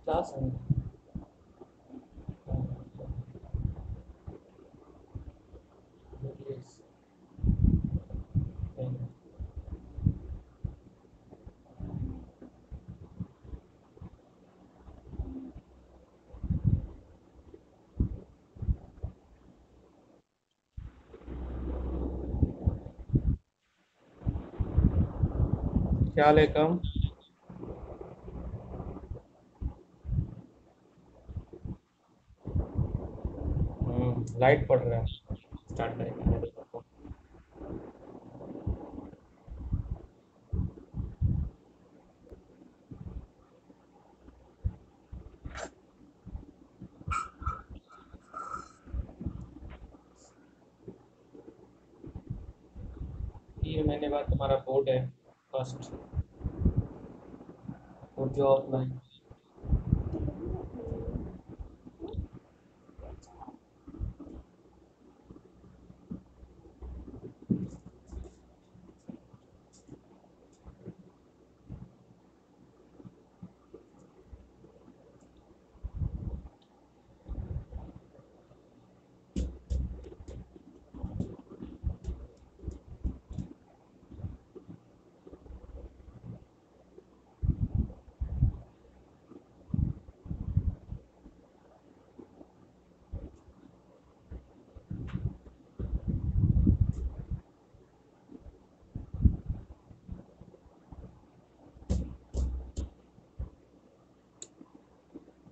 Class है। क्या हाल है कम। लाइट पड़ रहा है। स्टार्ट करेंगे तो। तीन महीने बाद तुम्हारा बोर्ड है फर्स्ट। और जो ऑफलाइन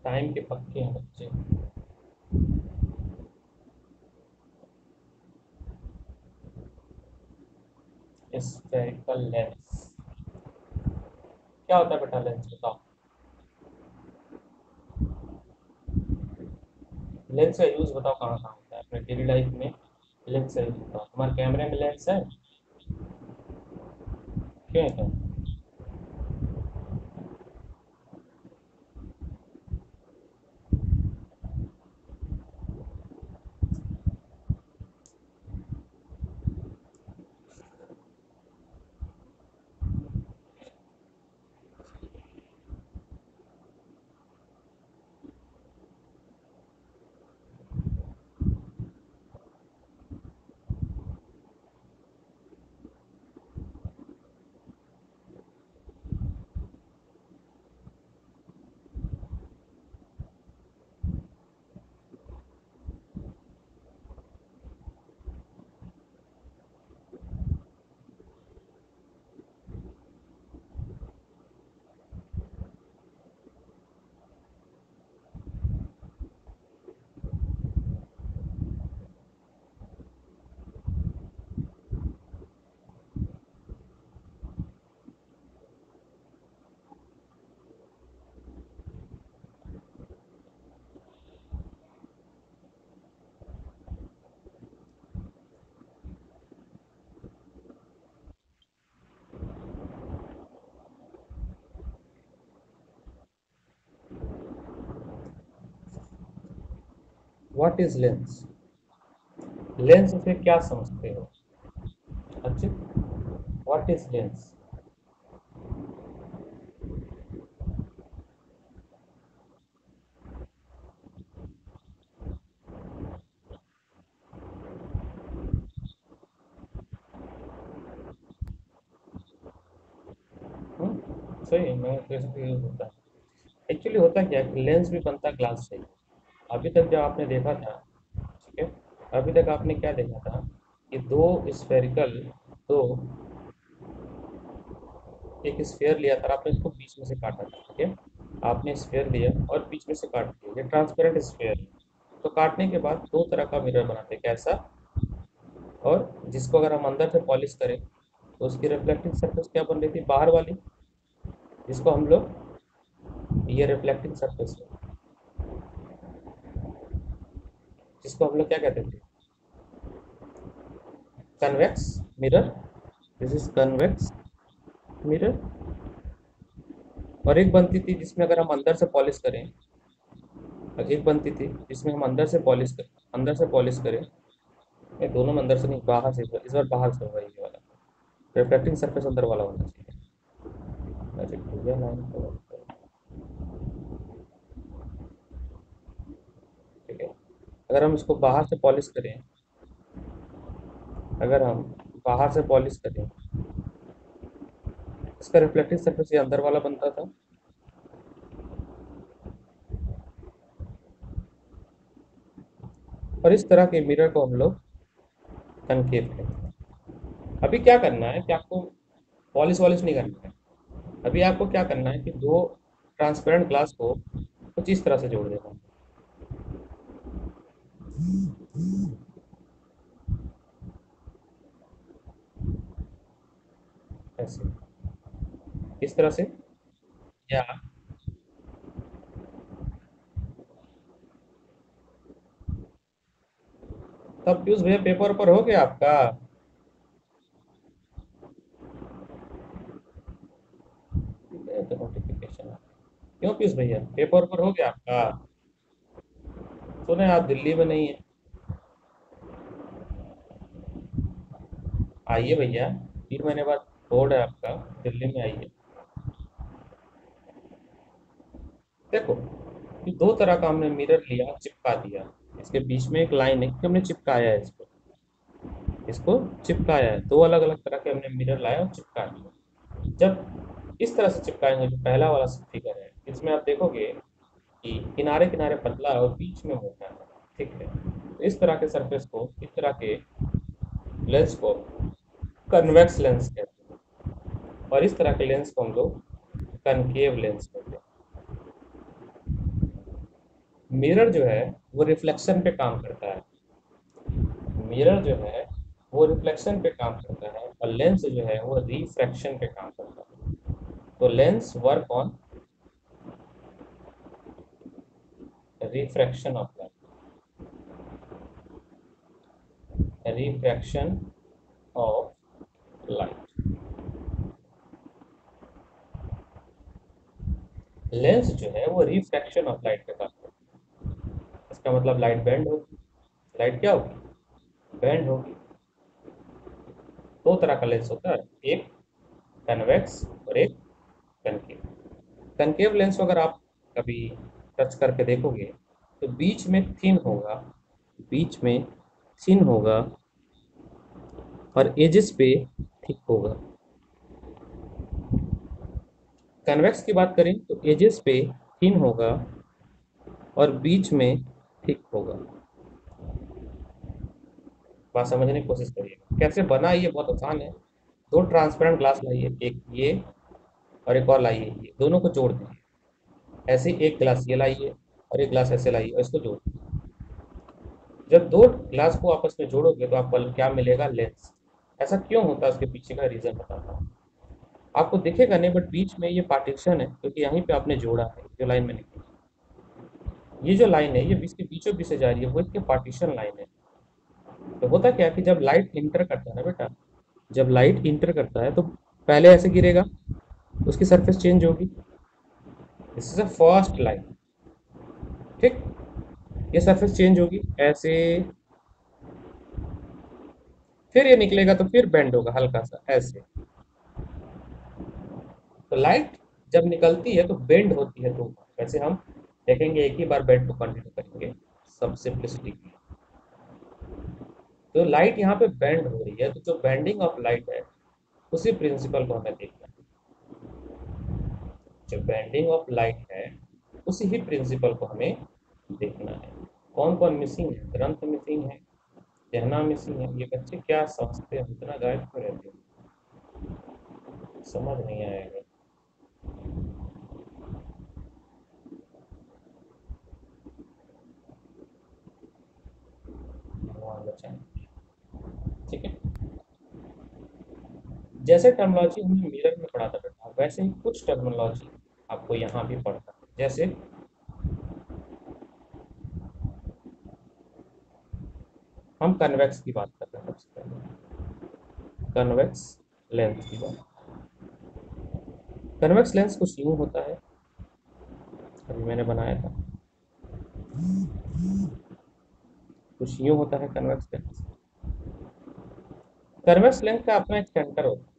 टाइम के पक्के हैं बच्चे। स्फेरिकल लेंस क्या होता है बेटा? लेंस बताओ। लेंस का यूज बताओ कहाँ कहाँ होता है अपने डेली लाइफ में। लेंस का यूज बताओ। तुम्हारे कैमरे में लेंस है? क्यों है? What is lens? लेंस से क्या समझते हो? अच्छा, व्हाट इज लेंस? सही है। मैं कैसे यूज होता है? एक्चुअली होता क्या है कि लेंस भी बनता ग्लास से ही। अभी तक जो आपने देखा था, ठीक है, अभी तक आपने क्या देखा था कि दो स्फेरिकल, दो, एक स्फेयर लिया था, आपने इसको बीच में से काटा था, ठीक है। आपने स्फेयर लिया और बीच में से काट दिया, ये ट्रांसपेरेंट स्फेयर है। तो काटने के बाद दो तरह का मिरर बनाते हैं, कैसा? और जिसको अगर हम अंदर से पॉलिश करें तो उसकी रिफ्लेक्टिंग सरफेस क्या बन रही थी? बाहर वाली, जिसको हम लोग, ये रिफ्लेक्टिंग सरफेस है, जिसको हम लोग क्या कहते थे? Convex mirror. This is convex mirror. और एक बनती थी जिसमें अगर हम अंदर से पॉलिश करें, और एक बनती थी जिसमें हम अंदर से पॉलिश करें। ये दोनों में अंदर से नहीं, बाहर से, इस बार बाहर से होगा ये वाला। रिफ्लेक्टिंग सरफेस अंदर वाला होना चाहिए। अच्छा, भैया लाइन को अगर हम इसको बाहर से पॉलिश करें, अगर हम बाहर से पॉलिश करें, इसका रिफ्लेक्टिव सरफेस ये अंदर वाला बनता था। और इस तरह के मिरर को हम लोग कनकेव कहते हैं। अभी क्या करना है कि आपको पॉलिश वॉलिश नहीं करना है। अभी आपको क्या करना है कि दो ट्रांसपेरेंट ग्लास को कुछ इस तरह से जोड़ देना है, ऐसे, इस तरह से। या तब पीयूष भैया पेपर पर हो गया आपका? ये तो नोटिफिकेशन है। क्यों पीयूष भैया पेपर पर हो गया आपका? सुने आप दिल्ली में नहीं है। आइए भैया, 3 महीने बाद बोर्ड है आपका, दिल्ली में आइए। देखो, ये दो तरह का हमने मिरर लिया, चिपका दिया। इसके बीच में एक लाइन है कि हमने चिपकाया है इसको, इसको चिपकाया है। दो अलग अलग तरह के हमने मिरर लाया और चिपका दिया। जब इस तरह से चिपकाएंगे, जो पहला वाला फिगर है, इसमें आप देखोगे कि किनारे किनारे पतला है और बीच में मोटा है। ठीक है, तो इस तरह के सरफेस को, इस तरह के लेंस को कन्वेक्स लेंस कहते हैं, और इस तरह के लेंस को हम लोग कनकेव लेंस कहते हैं। मिरर जो है वो रिफ्लेक्शन पे काम करता है, मिरर जो है वो रिफ्लेक्शन पे काम करता है, और लेंस जो है वो रिफ्रैक्शन पे काम करता है। तो lens work on refraction of light, refraction of light. Lens जो है वो रिफ्रैक्शन ऑफ लाइट पे काम करता है। इसका मतलब लाइट बेंड होगी। लाइट क्या होगी? बेंड होगी। दो तरह का लेंस होता है, एक कन्वेक्स और एक कनकेव। कनकेव लेंस को अगर आप कभी टच करके देखोगे तो बीच में थिन होगा, बीच में थिन होगा, और एजेस पे थिक होगा। कन्वेक्स की बात करें तो एजेस पे थिन होगा और बीच में थिक होगा। बात समझने की कोशिश करिएगा कैसे बना। ये बहुत आसान है। दो ट्रांसपेरेंट ग्लास लाइए, एक ये और एक और लाइए, ये दोनों को जोड़ दीजिए। ऐसे ही एक ग्लास ये लाइए और एक ग्लास ऐसे लाइए और इसको जोड़ दीजिए। जब दो ग्लास को आपस में जोड़ोगे तो आपको क्या मिलेगा? लेंस। ऐसा क्यों होता है, उसके पीछे का रीजन बताता हूँ। आपको दिखेगा नहीं, बट बीच में ये पार्टीशन है क्योंकि यहीं पे आपने जोड़ा है, जो लाइन मैंने की। ये जो लाइन है ये इसके बीचों बीच से जा रही है, वो इसके पार्टीशन लाइन है। तो होता क्या है कि जब लाइट इंटर करता है ना बेटा, जब लाइट इंटर करता है तो पहले ऐसे गिरेगा, उसकी सरफेस चेंज होगी। This is a first line. ठीक, ये सरफेस चेंज होगी ऐसे, फिर ये निकलेगा तो फिर बेंड होगा हल्का सा ऐसे। तो लाइट जब निकलती है तो बेंड होती है, तो वैसे हम देखेंगे एक ही बार बेंड को कंटिन्यू करेंगे सब सिंपलिसिटी के लिए। तो लाइट यहाँ पे बेंड हो रही है, तो जो बेंडिंग ऑफ लाइट है उसी प्रिंसिपल को हमें देखना है। जो बेंडिंग ऑफ लाइट है उसी ही प्रिंसिपल को हमें देखना है। कौन कौन मिसिंग है? ग्रंथ मिसिंग है, कहना मिसिंग है। ये बच्चे क्या समझते हैं, इतना गायब क्यों रहते हैं, समझ नहीं आएगा। भगवान बचाए। ठीक है, जैसे टर्मिनोलॉजी हमने मिरर में पढ़ा था बेटा, वैसे ही कुछ टर्मिनोलॉजी आपको यहाँ भी पढ़ता है। जैसे हम कन्वेक्स की बात कर रहे हैं, सबसे पहले कन्वेक्स लेंस की बात। कन्वेक्स लेंस कुछ यूं होता है, अभी मैंने बनाया था, कुछ यूं होता है कन्वेक्स लेंस। कन्वेक्स लेंस का अपना एक सेंटर होता है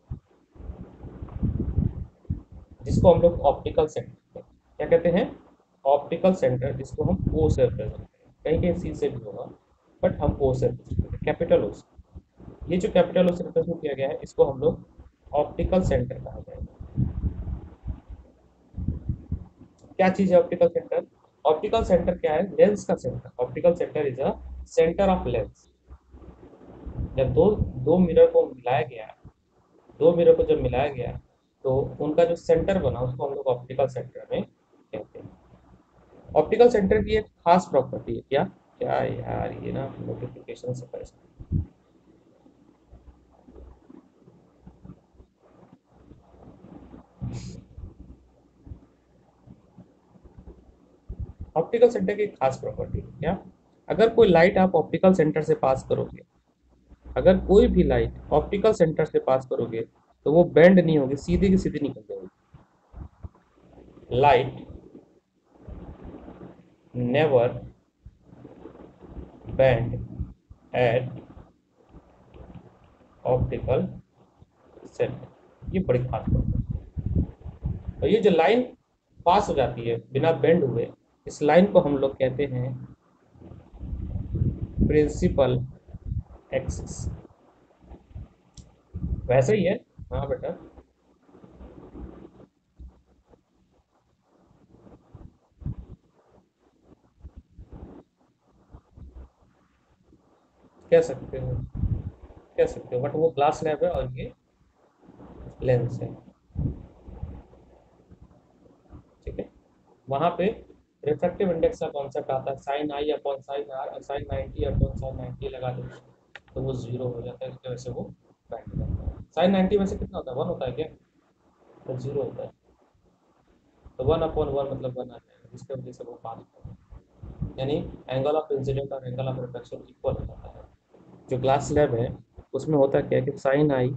जिसको हम लोग ऑप्टिकल सेंटर क्या कहते हैं? ऑप्टिकल सेंटर, जिसको हम ओ से रिप्रेजेंट करते हैं। कहीं कहीं सी से भी होगा, बट हम ओ से कैपिटल ओ से। ये जो कैपिटल ओ से रिप्रेजेंट किया गया है इसको हम लोग ऑप्टिकल सेंटर कहा जाएगा। क्या चीज है ऑप्टिकल सेंटर? ऑप्टिकल सेंटर क्या है? लेंस का centre. Optical centre is a centre of lens. जब दो दो मिरर को मिलाया गया, दो मिरर को जब मिलाया गया तो उनका जो सेंटर बना उसको हम लोग ऑप्टिकल सेंटर में कहते हैं। ऑप्टिकल सेंटर की एक खास प्रॉपर्टी है क्या? क्या यार ये ना नोटिफिकेशन से परेशान। ऑप्टिकल सेंटर की एक खास प्रॉपर्टी है क्या? अगर कोई लाइट आप ऑप्टिकल सेंटर से पास करोगे, अगर कोई भी लाइट ऑप्टिकल सेंटर से पास करोगे तो वो बेंड नहीं होगी, सीधी की सीधी निकल जाएगी। Light never bend at optical centre. ये बड़ी खास बात है। और ये जो लाइन पास हो जाती है बिना बेंड हुए, इस लाइन को हम लोग कहते हैं प्रिंसिपल एक्सिस। वैसे ही है। हाँ बेटा। कह सकते हो, कह सकते हो, बट वो ग्लास स्लैब है और ये लेंस है। ठीक है। वहां पे रिफ्रैक्टिव इंडेक्स का कॉन्सेप्ट आता है, sine i upon sine r, और साइन 90 अपॉन साइन 90 लगा दो तो वो जीरो हो जाता है, इसकी वजह से वो बैठ जाता है। साइन 90 में से कितना होता है? वन होता है क्या? तो जीरो होता है। तो वन अपॉन वन मतलब वन आ जाएगा, जिसकी वजह से वो पास होता है। यानी एंगल ऑफ इंसिडेंट और एंगल ऑफ रिफ्लेक्शन इक्वल हो जाता है। जो ग्लास स्लैब है उसमें होता क्या है कि sine i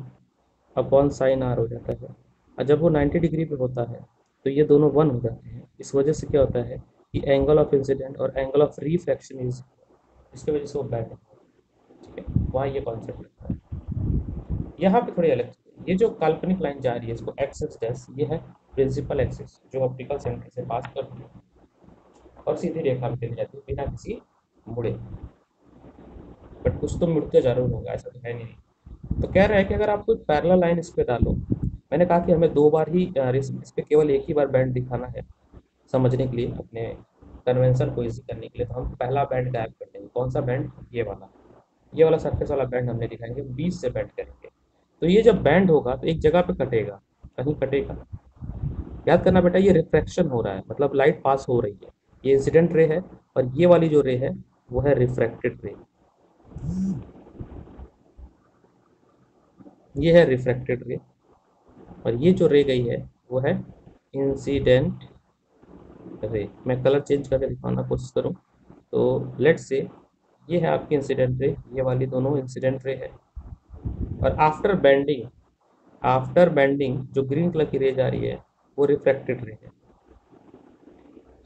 upon sine r हो जाता है, और जब वो 90 डिग्री पे होता है तो ये दोनों वन हो जाते हैं। इस वजह से क्या होता है कि एंगल ऑफ इंसिडेंट और एंगल ऑफ रिफ्रैक्शन इज, इसकी वजह से वो बैठ है। ठीक है, वहाँ ये कॉन्सेप्ट लगता है। यहाँ पे थोड़ी अलग चीज़ है। ये जो काल्पनिक लाइन जा रही है इसको एक्सेस डैश, ये है प्रिंसिपल एक्सिस जो ऑप्टिकल सेंटर से पास करती है और सीधी रेखा में चली जाती है बिना किसी मुड़े। बट कुछ तो मुड़ते जरूर होगा, ऐसा तो है नहीं। तो कह रहा है कि अगर आप कोई पैरेलल लाइन इस पे डालो, मैंने कहा कि हमें दो बार ही इस पे केवल एक ही बार बैंड दिखाना है समझने के लिए, अपने कन्वेंशन को इजी करने के लिए, तो हम पहला बैंड गायब कर देंगे। कौन सा बैंड? ये वाला। ये वाला सरफेस वाला बैंड हमने दिखाएंगे, बीच से बैंड करेंगे। तो ये जब बैंड होगा तो एक जगह पे कटेगा, कहीं कटेगा। याद करना बेटा, ये रिफ्रैक्शन हो रहा है, मतलब लाइट पास हो रही है। ये इंसिडेंट रे है और ये वाली जो रे है वो है रिफ्रैक्टेड रे। ये है रिफ्रैक्टेड रे, और ये जो रे गई है वो है इंसिडेंट रे। मैं कलर चेंज करके दिखाना कोशिश करूँ तो लेट्स से ये है आपकी इंसिडेंट रे, ये वाली दोनों इंसिडेंट रे है। और आफ्टर बेंडिंग जो ग्रीन कलर की रे जा रही है वो रिफ्रैक्टेड रे है।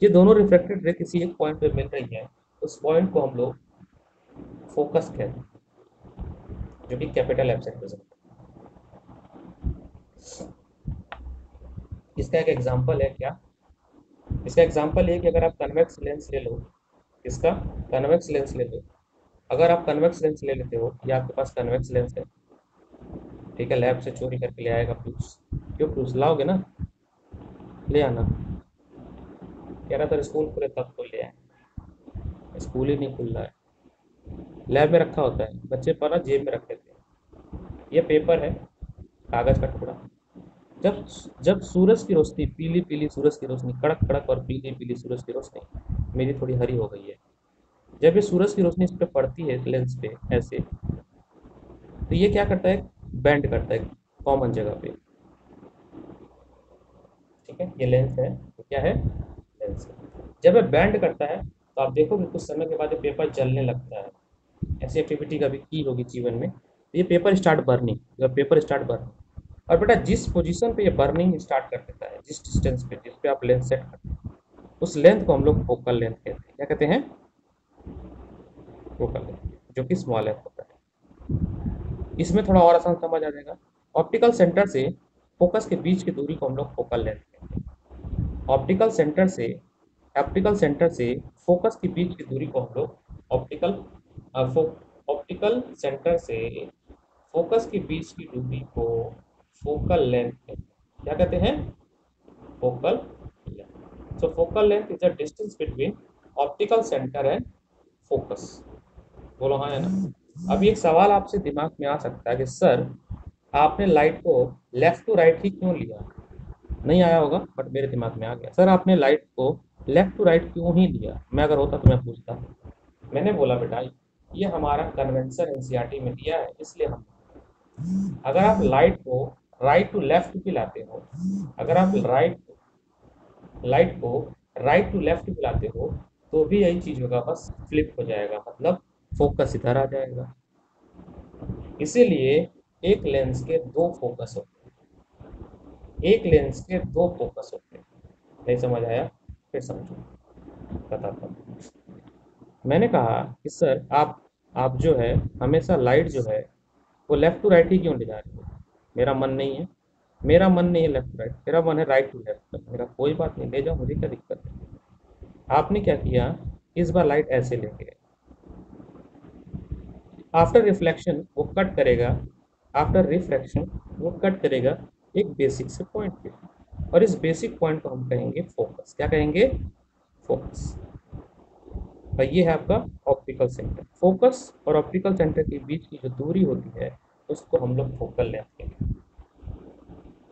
ये दोनों रिफ्रैक्टेड रे किसी एक पॉइंट पे मिल रही है, उस पॉइंट को हम लोग फोकस कहते हैं, जो कि कैपिटल एफ से represent है। इसका एक एग्जांपल है क्या? इसका एग्जांपल है कि अगर आप कन्वेक्स लेंस ले लो, इसका कन्वेक्स लेंस ले लो। अगर आप कन्वेक्स लेंस ले लेते हो या आपके पास कन्वेक्स लेंस है, ठीक है, लैब से चोरी करके ले आएगा प्रूफ। क्यों प्रूफ लाओगे ना? ले आना। कह रहा था स्कूल खुले तब तो ले आए। स्कूल ही नहीं खुल रहा है, लैब में रखा होता है, बच्चे पर ना जेब में रख लेते हैं। ये पेपर है, कागज का टुकड़ा। जब जब सूरज की रोशनी, पीली पीली सूरज की रोशनी, कड़क कड़क और पीली पीली सूरज की रोशनी, मेरी थोड़ी हरी हो गई है, जब ये सूरज की रोशनी इस पे पड़ती है लेंस पे ऐसे, तो ये क्या करता है? बैंड करता है कॉमन जगह पे। ठीक है, ये लेंस है, तो क्या है? लेंस है। जब ये बैंड करता है तो आप देखोगे कुछ समय के बाद ये पेपर जलने लगता है। ऐसी एक्टिविटी कभी की होगी जीवन में, तो ये पेपर स्टार्ट बर्निंग, जब पेपर स्टार्ट बर्निंग, और बेटा जिस पोजीशन पे ये बर्निंग स्टार्ट कर देता है, जिस डिस्टेंस पे जिस पे आप लेंस सेट करते हैं, उस लेंथ को हम लोग फोकल लेंथ कहते हैं। क्या कहते हैं? फोकल लेंथ, जो कि स्मॉल लेंथ होता है। इसमें थोड़ा और आसान समझ आ जाएगा। ऑप्टिकल सेंटर से फोकस के बीच की दूरी को हम लोग फोकल लेंथ कहते हैं। ऑप्टिकल सेंटर से ऑप्टिकल सेंटर से फोकस के बीच की दूरी को हम लोग ऑप्टिकल सेंटर से फोकस के बीच की दूरी को फोकल लेंथ कहते हैं। क्या कहते हैं? Focal length. So focal length is the distance between optical centre and focus. बोलो हाँ या ना। अब एक सवाल आपसे दिमाग में आ सकता है कि सर आपने लाइट को लेफ्ट टू राइट ही क्यों लिया? नहीं आया होगा, बट मेरे दिमाग में आ गया। सर आपने लाइट को लेफ्ट टू राइट क्यों ही लिया? मैं अगर होता तो मैं पूछता। मैंने बोला बेटा ये हमारा कन्वेंशन एनसीईआरटी में दिया है, इसलिए हम, अगर आप लाइट को राइट टू लेफ्ट भी लाते हो, अगर आप लाइट को राइट टू लेफ्ट भी लाते हो, तो भी यही चीज होगा, बस फ्लिप हो जाएगा, मतलब फोकस इधर आ जाएगा। इसीलिए एक लेंस के दो फोकस होते हैं, एक लेंस के दो फोकस होते हैं। नहीं समझ आया? फिर समझो, बताता हूँ। मैंने कहा कि सर आप जो है हमेशा लाइट जो है वो लेफ्ट टू राइट ही क्यों ले जा रहे हो? मेरा मन नहीं है, मेरा मन नहीं है लेफ्ट टू राइट, मेरा मन है राइट टू लेफ्ट। मेरा कोई बात नहीं, ले जाओ, मुझे क्या दिक्कत है। आपने क्या किया, इस बार लाइट ऐसे लेके गए, आफ्टर रिफ्लेक्शन वो कट करेगा, आफ्टर रिफ्रैक्शन वो कट करेगा एक बेसिक से पॉइंट पे, और इस बेसिक पॉइंट को हम कहेंगे फोकस। क्या कहेंगे? फोकस। और ये है आपका ऑप्टिकल सेंटर। फोकस और ऑप्टिकल सेंटर के बीच की जो दूरी होती है उसको हम लोग फोकल लेंथ कहते हैं।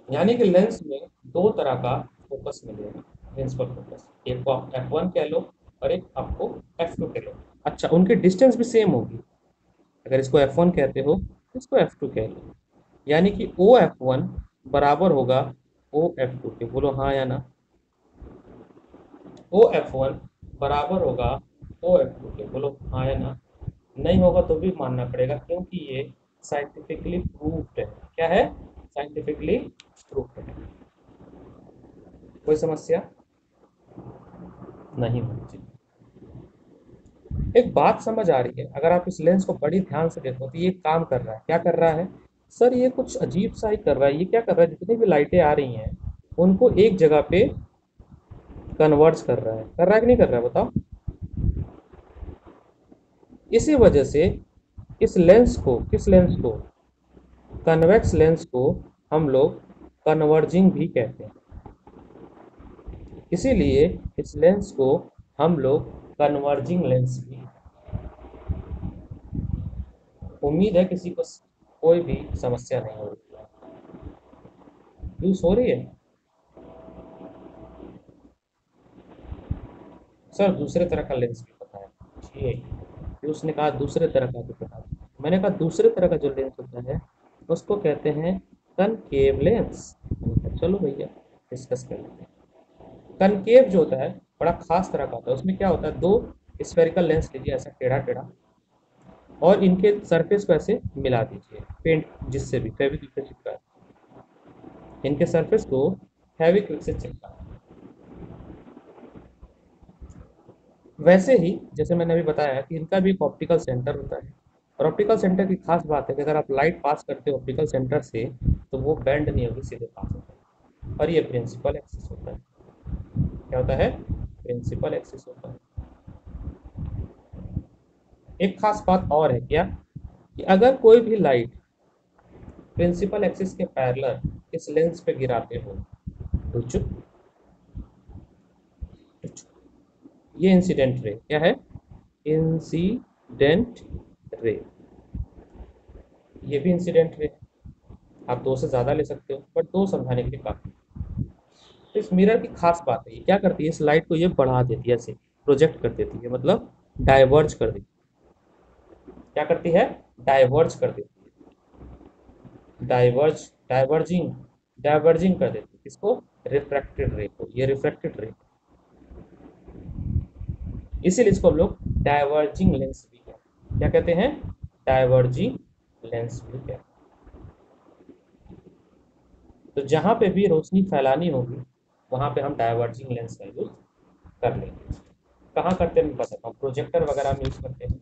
यानी कि लेंस में दो तरह का फोकस मिलेगा, प्रिंसिपल फोकस। एक को आप F1 कह लो और एक आपको F2 कह लो। अच्छा, उनकी डिस्टेंस भी सेम होगी। अगर इसको F1 कहते हो तो इसको F2 कह लो। यानी कि OF1 बराबर होगा OF2 के। बोलो हाँ या ना। OF1 बराबर होगा OF2 के। बोलो हाँ या ना। नहीं होगा तो भी मानना पड़ेगा, क्योंकि ये साइंटिफिकली प्रूव्ड है। क्या है? साइंटिफिकली प्रूव्ड है। कोई समस्या नहीं होनी चाहिए। एक बात समझ आ रही है? अगर आप इस लेंस को बड़ी ध्यान से देखो तो ये काम कर रहा है। क्या कर रहा है? सर ये कुछ अजीब सा ही कर रहा है। ये क्या कर रहा है? जितनी भी लाइटें आ रही हैं उनको एक जगह पे कन्वर्ज कर रहा है कि नहीं कर रहा है? बताओ। इसी वजह से इस लेंस को, किस लेंस को, कन्वेक्स लेंस को हम लोग कन्वर्जिंग भी कहते हैं। इसीलिए इस लेंस को हम लोग कन्वर्जिंग लेंस भी। उम्मीद है किसी को कोई भी समस्या नहीं हो रही है। यूज हो रही है? सर दूसरे तरह का लेंस भी पता है। ठीक, फिर उसने कहा दूसरे तरह का भी पता है। मैंने कहा दूसरे तरह का जो लेंस होता है उसको कहते हैं कनकेव लेंस। मैंने कहा चलो भैया डिस्कस कर लेते हैं। कनकेव जो होता है बड़ा खास तरह का होता है। उसमें क्या होता है, दो स्फेरिकल लेंस लीजिए ऐसा टेढ़ा टेढ़ा, और इनके सरफेस को ऐसे मिला दीजिए पेंट जिससे भी, फेविक्विक से चिपका, इनके सरफेस को फेविक्विक से चिपका। वैसे ही जैसे मैंने अभी बताया कि इनका भी एक ऑप्टिकल सेंटर होता है, और ऑप्टिकल सेंटर की खास बात है कि अगर आप लाइट पास करते हो ऑप्टिकल सेंटर से तो वो बेंड नहीं होगी, सीधे पास होता है। और ये प्रिंसिपल एक्सिस होता है। क्या होता है? प्रिंसिपल एक्सिस होता है। एक खास बात और है क्या, कि अगर कोई भी लाइट प्रिंसिपल एक्सिस के पैरेलल इस लेंस पे गिराते हो तो चुप, ये इंसिडेंट रे। क्या है? Incident ray. ये भी इंसिडेंट रे। आप दो से ज्यादा ले सकते हो, बट दो समझाने के लिए काफी। तो इस मिरर की खास बात है, ये क्या करती है, इस लाइट को ये बढ़ा देती है, ऐसे प्रोजेक्ट कर देती है, मतलब डाइवर्ज कर देती है। क्या करती है? डाइवर्ज कर देती है। डाइवर्जिंग डाइवर्जिंग कर देती है। किसको? रिफ्रैक्टेड रे को। ये रिफ्रैक्टेड रे, इसीलिए इसको हम लोग डाइवर्जिंग लेंस भी कहते हैं। क्या कहते हैं? डाइवर्जिंग लेंस भी कहते हैं। तो जहां पे भी रोशनी फैलानी होगी वहां पे हम डाइवर्जिंग लेंस का यूज कर लेंगे। कहाँ करते हैं मैं बताता हूँ, प्रोजेक्टर वगैरह में यूज करते हैं।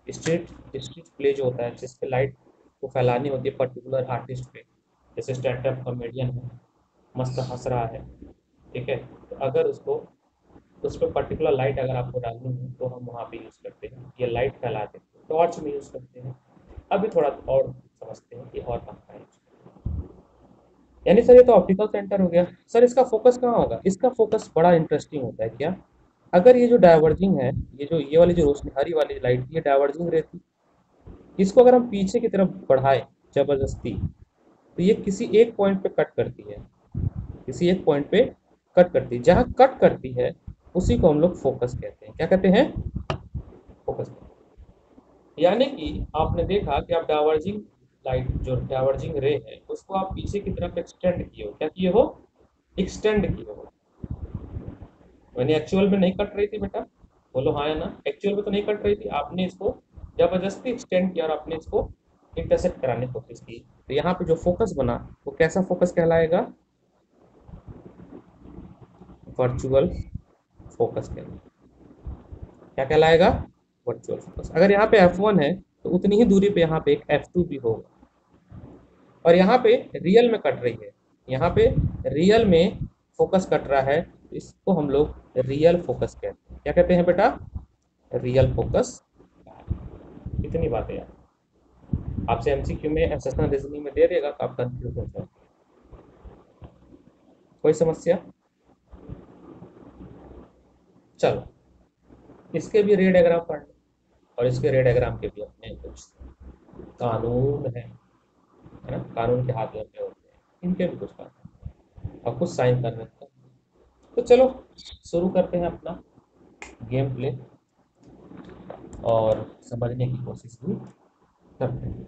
स्ट्रीट स्ट्रीट प्ले जो होता है जिस पे लाइट को फैलानी होती है पर्टिकुलर आर्टिस्ट पे, जैसे स्टैंड अप कॉमेडियन है, मस्त हंस रहा है, ठीक है, तो अगर उसको उस पर पर्टिकुलर लाइट अगर आपको डालनी है तो हम वहाँ पे यूज़ करते हैं, ये लाइट कहलाते हैं, टॉर्च में यूज़ करते हैं। अभी थोड़ा और समझते हैं कि और कहाँ का यूज। यानी सर ये तो ऑप्टिकल सेंटर हो गया। सर इसका फोकस कहाँ होगा? इसका फोकस बड़ा इंटरेस्टिंग होता है क्या, अगर ये जो डाइवर्जिंग है, ये वाली जो रोशनी हरी वाली लाइट ये डाइवर्जिंग रहती, इसको अगर हम पीछे की तरफ बढ़ाएं जबरदस्ती, तो ये किसी एक पॉइंट पे कट करती है, किसी एक पॉइंट पे कट करती है। जहाँ कट करती है उसी को हम लोग फोकस कहते हैं। क्या कहते हैं? फोकस। यानी कि आपने देखा कि आप डाइवर्जिंग लाइट जो डाइवर्जिंग रे है उसको आप पीछे की तरफ एक्सटेंड किए हो। क्या किए हो? एक्सटेंड किए हो। यानी एक्चुअल में नहीं कट रही थी बेटा, बोलो हाँ या ना, एक्चुअल में तो नहीं कट रही थी, आपने इसको जबरदस्ती एक्सटेंड किया और आपने इसको इंटरसेक्ट कराने की कोशिश की। तो यहाँ पे जो फोकस बना वो कैसा फोकस कहलाएगा? वर्चुअल फोकस कहलाएगा। क्या कहलाएगा? Virtual focus. अगर यहाँ पे F1 है तो उतनी ही दूरी पे यहाँ पे एक F2 भी होगा, और यहाँ पे रियल में कट रही है, यहाँ पे रियल में फोकस कट रहा है, तो इसको हम लोग रियल फोकस कहते हैं। क्या कहते हैं बेटा? Real focus. कितनी बातें यार, आपसे एमसीक्यू में एसेशनल रीजनिंग में दे देगा तो आप कंफ्यूज हो जाए। कोई समस्या? चलो, इसके भी रे डायग्राम पढ़ लो, और इसके रे डायग्राम के भी अपने कुछ कानून है ना, कानून के हाथ में होते हैं, इनके भी कुछ कानून और कुछ साइन करने होते हैं। तो चलो शुरू करते हैं अपना गेम प्ले और समझने की कोशिश भी करते हैं।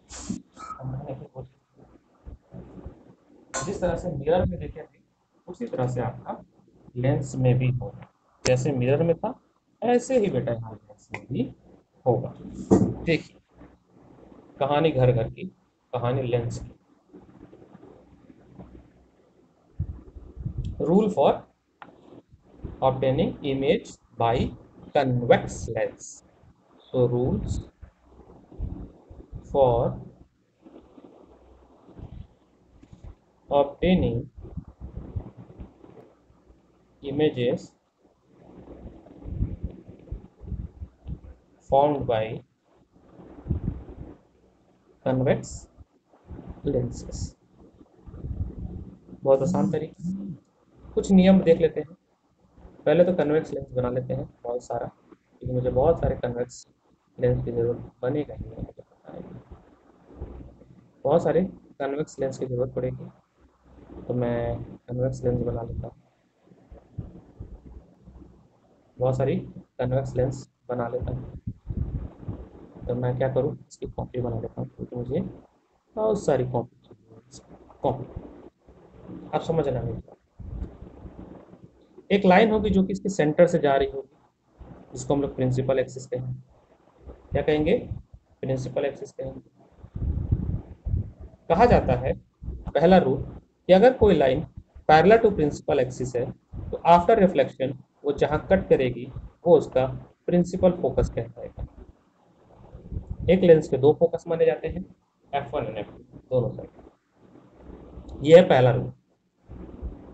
समझने की कोशिश, जिस तरह से मिरर में देखे थे उसी तरह से आपका लेंस में भी होगा। जैसे मिरर में था ऐसे ही बेटा यहाँ लेंस में भी होगा। देखिए, कहानी घर घर की, कहानी लेंस की। Rule for obtaining image by convex lens. So rules for obtaining images formed by convex lenses. बहुत आसान तरीका। कुछ नियम देख लेते हैं। पहले तो कन्वेक्स लेंस बना लेते हैं बहुत सारा, क्योंकि मुझे बहुत सारे कन्वेक्स लेंस की जरूरत बनेगा ही, मुझे पता है बहुत सारे कन्वेक्स लेंस की जरूरत पड़ेगी। तो मैं कन्वेक्स लेंस बना लेता हूँ, बहुत सारी कन्वेक्स लेंस बना लेता हूँ। तो मैं क्या करूँ, इसकी कॉपी बना लेता हूँ, क्योंकि मुझे बहुत सारी कॉपी चाहिए। कॉपी, आप समझना मेरी बात। एक लाइन होगी जो कि इसके सेंटर से जा रही होगी, जिसको हम लोग प्रिंसिपल एक्सिस कहेंगे। क्या कहेंगे? प्रिंसिपल एक्सिस कहेंगे। कहा जाता है, पहला रूल, कि अगर कोई line parallel to principal axis है तो आफ्टर रिफ्लेक्शन वो जहाँ कट करेगी वो उसका प्रिंसिपल फोकस कहलाएगा। एक लेंस के दो फोकस माने जाते हैं, F1 और F2 दोनों साइड। ये है पहला रूल,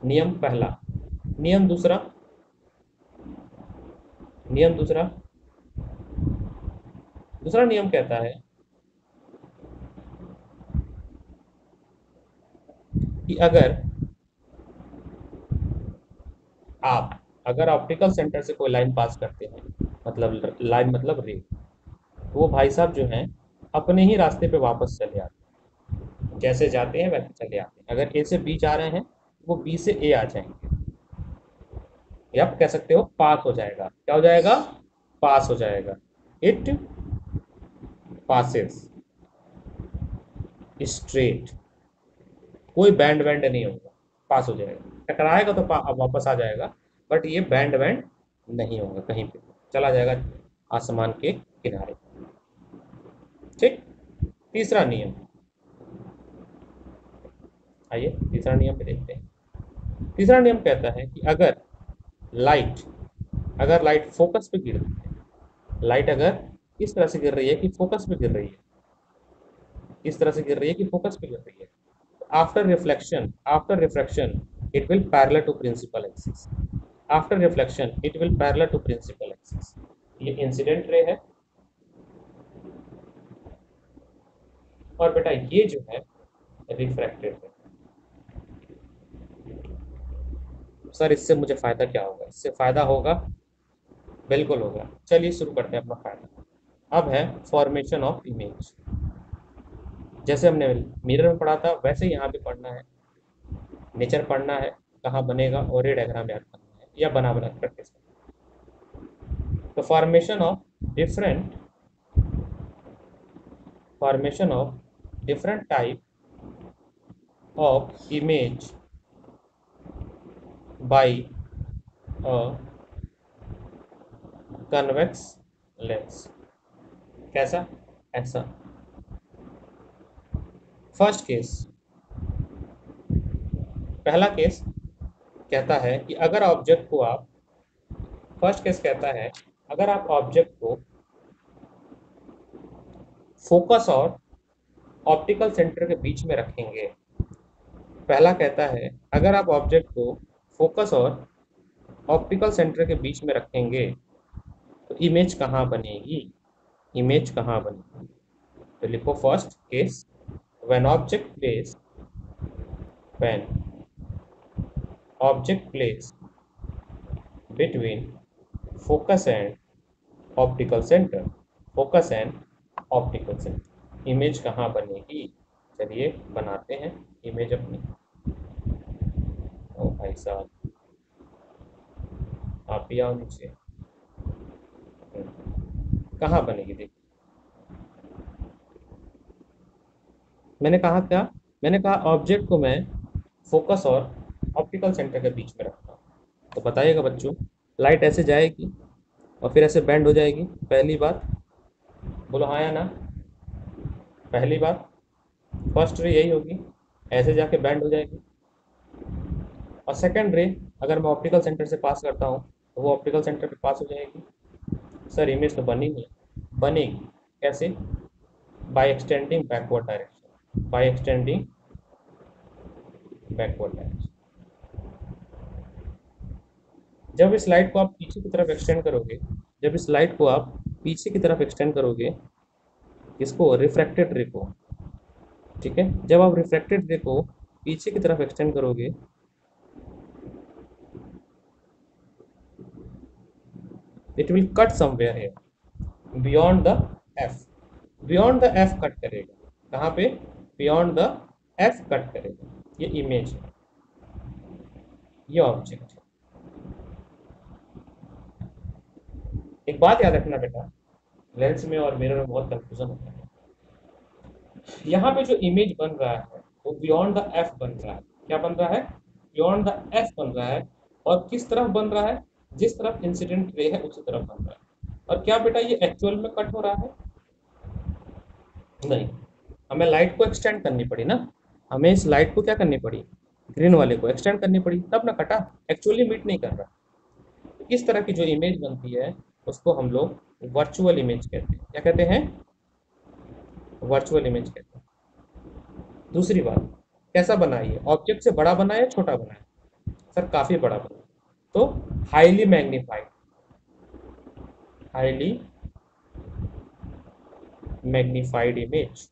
नियम पहला। नियम दूसरा, नियम दूसरा, दूसरा नियम कहता है कि आप अगर ऑप्टिकल सेंटर से कोई लाइन पास करते हैं, मतलब लाइन मतलब रे, तो वो भाई साहब जो हैं अपने ही रास्ते पे वापस चले आते हैं, जैसे जाते हैं वैसे चले आते हैं। अगर ए से बी जा रहे हैं तो वो बी से ए आ जाएंगे, या आप कह सकते हो पास हो जाएगा। क्या हो जाएगा? पास हो जाएगा। इट पासेस स्ट्रेट, कोई बैंड वैंड नहीं होगा, पास हो जाएगा। टकराएगा तो वापस आ जाएगा, बट ये बैंड वैंड नहीं होगा, कहीं पे चला जाएगा आसमान के किनारे। ठीक। तीसरा नियम, आइए तीसरा नियम पे देखते हैं। तीसरा नियम कहता है कि लाइट अगर लाइट फोकस पे गिर रही है, लाइट अगर इस तरह से गिर रही है कि फोकस पे गिर रही है, इस तरह से गिर रही है कि फोकस पे गिर रही है। After reflection it will parallel to principal axis. After reflection it will parallel to principal axis. ये इंसिडेंट रे है, और बेटा ये जो है रिफ्रैक्टेड रे। सर इससे मुझे फायदा क्या होगा? इससे फायदा होगा, बिल्कुल होगा। चलिए शुरू करते हैं अपना फायदा। अब है फॉर्मेशन ऑफ इमेज। जैसे हमने मिरर में पढ़ा था वैसे यहाँ पे पढ़ना है, नेचर पढ़ना है, कहाँ बनेगा और ये डायग्राम याद करना है या बना बना प्रैक्टिस करना है। तो formation of different type of image by a convex lens. कैसा? ऐसा। फर्स्ट केस, पहला केस कहता है कि अगर ऑब्जेक्ट को आप फर्स्ट केस कहता है अगर आप ऑब्जेक्ट को फोकस और ऑप्टिकल सेंटर के बीच में रखेंगे। पहला कहता है अगर आप ऑब्जेक्ट को फोकस और ऑप्टिकल सेंटर के बीच में रखेंगे तो इमेज कहाँ बनेगी? इमेज कहाँ बनेगी? तो लिखो first case, when when object place between focus and optical centre, focus and optical centre, image कहाँ बनेगी? चलिए बनाते हैं इमेज अपनी। ओ भाई साहब, आप भी आओ नीचे। कहाँ बनेगी? देखिए, मैंने कहा क्या? मैंने कहा ऑब्जेक्ट को मैं फोकस और ऑप्टिकल सेंटर के बीच में रखता हूँ। तो बताइएगा बच्चों, लाइट ऐसे जाएगी और फिर ऐसे बेंड हो जाएगी, पहली बात। बोलो हाँ या ना? पहली बात, फर्स्ट रे यही होगी, ऐसे जाके बैंड हो जाएगी। और सेकंड रे अगर मैं ऑप्टिकल सेंटर से पास करता हूँ तो वो ऑप्टिकल सेंटर पे पास हो जाएगी। सर इमेज तो बनी नहीं है। बनेगी कैसे? By extending backward direction, by extending backward direction. जब इस लाइट को आप पीछे की तरफ एक्सटेंड करोगे, जब इस लाइट को आप पीछे की तरफ एक्सटेंड करोगे, इसको रिफ्रैक्टेड रे को, ठीक है, जब आप रिफ्रैक्टेड रे को पीछे की तरफ एक्सटेंड करोगे it will cut somewhere here beyond the F. Beyond the F cut करेगा। कहाँ पे? बियॉन्ड द एफ कट करेगा। ये इमेज है, ये ऑब्जेक्ट है। एक बात याद रखना बेटा, लेंस में और मिरर में बहुत कंफ्यूजन होता है। यहाँ पे जो इमेज बन रहा है वो बियॉन्ड द एफ बन रहा है। क्या बन रहा है? बियॉन्ड द एफ बन रहा है। और किस तरफ बन रहा है? जिस तरफ इंसिडेंट रे है उसी तरफ बन रहा है। और क्या बेटा ये एक्चुअल में कट हो रहा है? नहीं, हमें लाइट को एक्सटेंड करनी पड़ी ना। हमें इस लाइट को क्या करनी पड़ी? ग्रीन वाले को एक्सटेंड करनी पड़ी, तब ना कटा। एक्चुअली मीट नहीं कर रहा। इस तरह की जो इमेज बनती है उसको हम लोग वर्चुअल इमेज कहते हैं। क्या कहते हैं? वर्चुअल इमेज कहते हैं। दूसरी बात, कैसा बना है? ऑब्जेक्ट से बड़ा बना है या छोटा बना है? सर काफी बड़ा बना है। तो highly magnified, highly magnified image.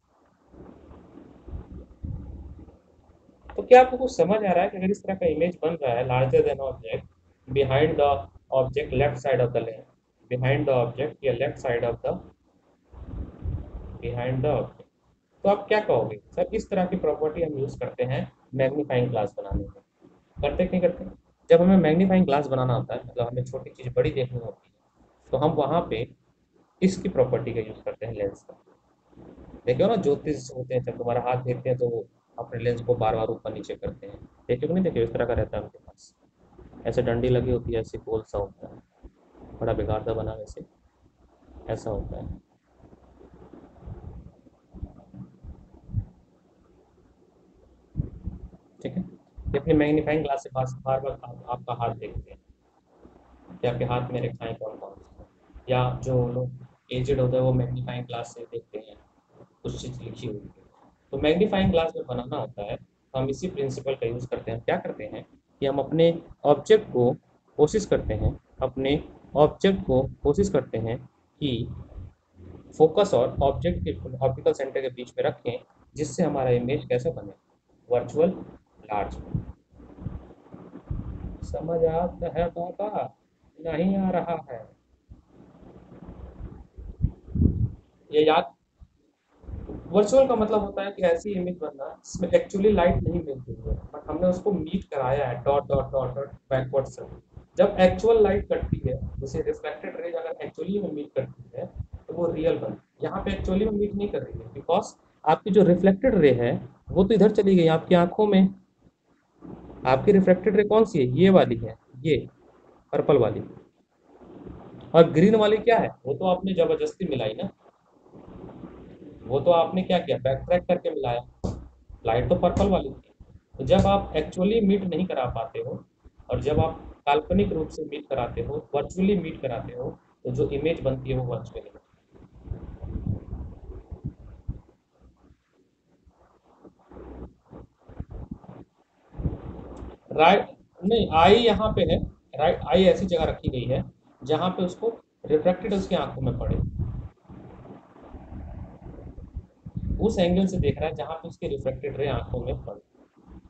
तो क्या आपको कुछ समझ आ रहा है कि अगर इस तरह का इमेज बन रहा है larger than object, behind the object left side of the lens, behind the object या left side of the, behind the object, तो आप क्या कहोगे? सर इस तरह की प्रॉपर्टी हम यूज करते हैं मैग्नीफाइंग ग्लास बनाने में। करते कि नहीं करते? जब हमें मैग्नीफाइंग ग्लास बनाना होता है, मतलब हमें छोटी चीज बड़ी देखनी होती है, तो हम वहां पे इसकी प्रॉपर्टी का यूज करते हैं, लेंस का। देखो ना, ज्योतिष होते हैं जब तुम्हारा हाथ देखते हैं तो वो अपने लेंस को बार बार ऊपर नीचे करते हैं। देखो कि नहीं देखो, इस तरह का रहता है उनके पास, ऐसे डंडी लगी होती है, ऐसे गोल सा होता है, बड़ा बेकार सा बना वैसे, ऐसा होता है। ठीक है, ये अपनी मैग्नीफाइंग ग्लास से बार बार आपका हाथ देखते हैं कि आपके हाथ में रेखाएं कौन कौन सी हैं। या जो लोग एजेड होते हैं वो मैग्नीफाइंग ग्लास से देखते हैं कुछ चीज़ लिखी हुई है। तो मैग्नीफाइंग ग्लास में बनाना होता है तो हम इसी प्रिंसिपल का यूज़ करते हैं। क्या करते हैं कि हम अपने ऑब्जेक्ट को कोशिश करते हैं अपने ऑब्जेक्ट को कोशिश करते हैं कि फोकस और ऑब्जेक्ट के ऑप्टिकल सेंटर के बीच में रखें, जिससे हमारा इमेज कैसे बने, वर्चुअल लार्ज में। समझ आता है पापा, नहीं आ रहा है? ये याद, वर्चुअल का मतलब होता है कि ऐसी इमेज बनना जिसमें एक्चुअली लाइट नहीं मिल रही है, बट हमने उसको मीट कराया है dot dot dot dot backward से। जब एक्चुअल लाइट कटती है, जैसे रिफ्लेक्टेड रेज अगर एक्चुअली में मीट करती है, तो वो रियल बन। यहाँ पे एक्चुअली में मीट नहीं कर रही है, बिकॉज आपकी जो रिफ्लेक्टेड रे है वो तो इधर चली गई आपकी आंखों में। आपकी रिफ्लेक्टेड रे कौन सी है? ये वाली है, ये पर्पल वाली। और ग्रीन वाली क्या है? वो तो आपने जबरदस्ती मिलाई ना, वो तो आपने क्या किया, बैक ट्रैक करके मिलाया। लाइट तो पर्पल वाली थी। तो जब आप एक्चुअली मीट नहीं करा पाते हो, और जब आप काल्पनिक रूप से मीट कराते हो, वर्चुअली मीट कराते हो, तो जो इमेज बनती है वो वर्चुअली। राइट, नहीं आई यहाँ पे है। राइट, आई ऐसी जगह रखी गई है जहाँ पे उसको रिफ्लेक्टेड उसकी आंखों में पड़े, उस एंगल से देख रहा है जहाँ पे उसकी रिफ्लेक्टेड रे आंखों में पड़े।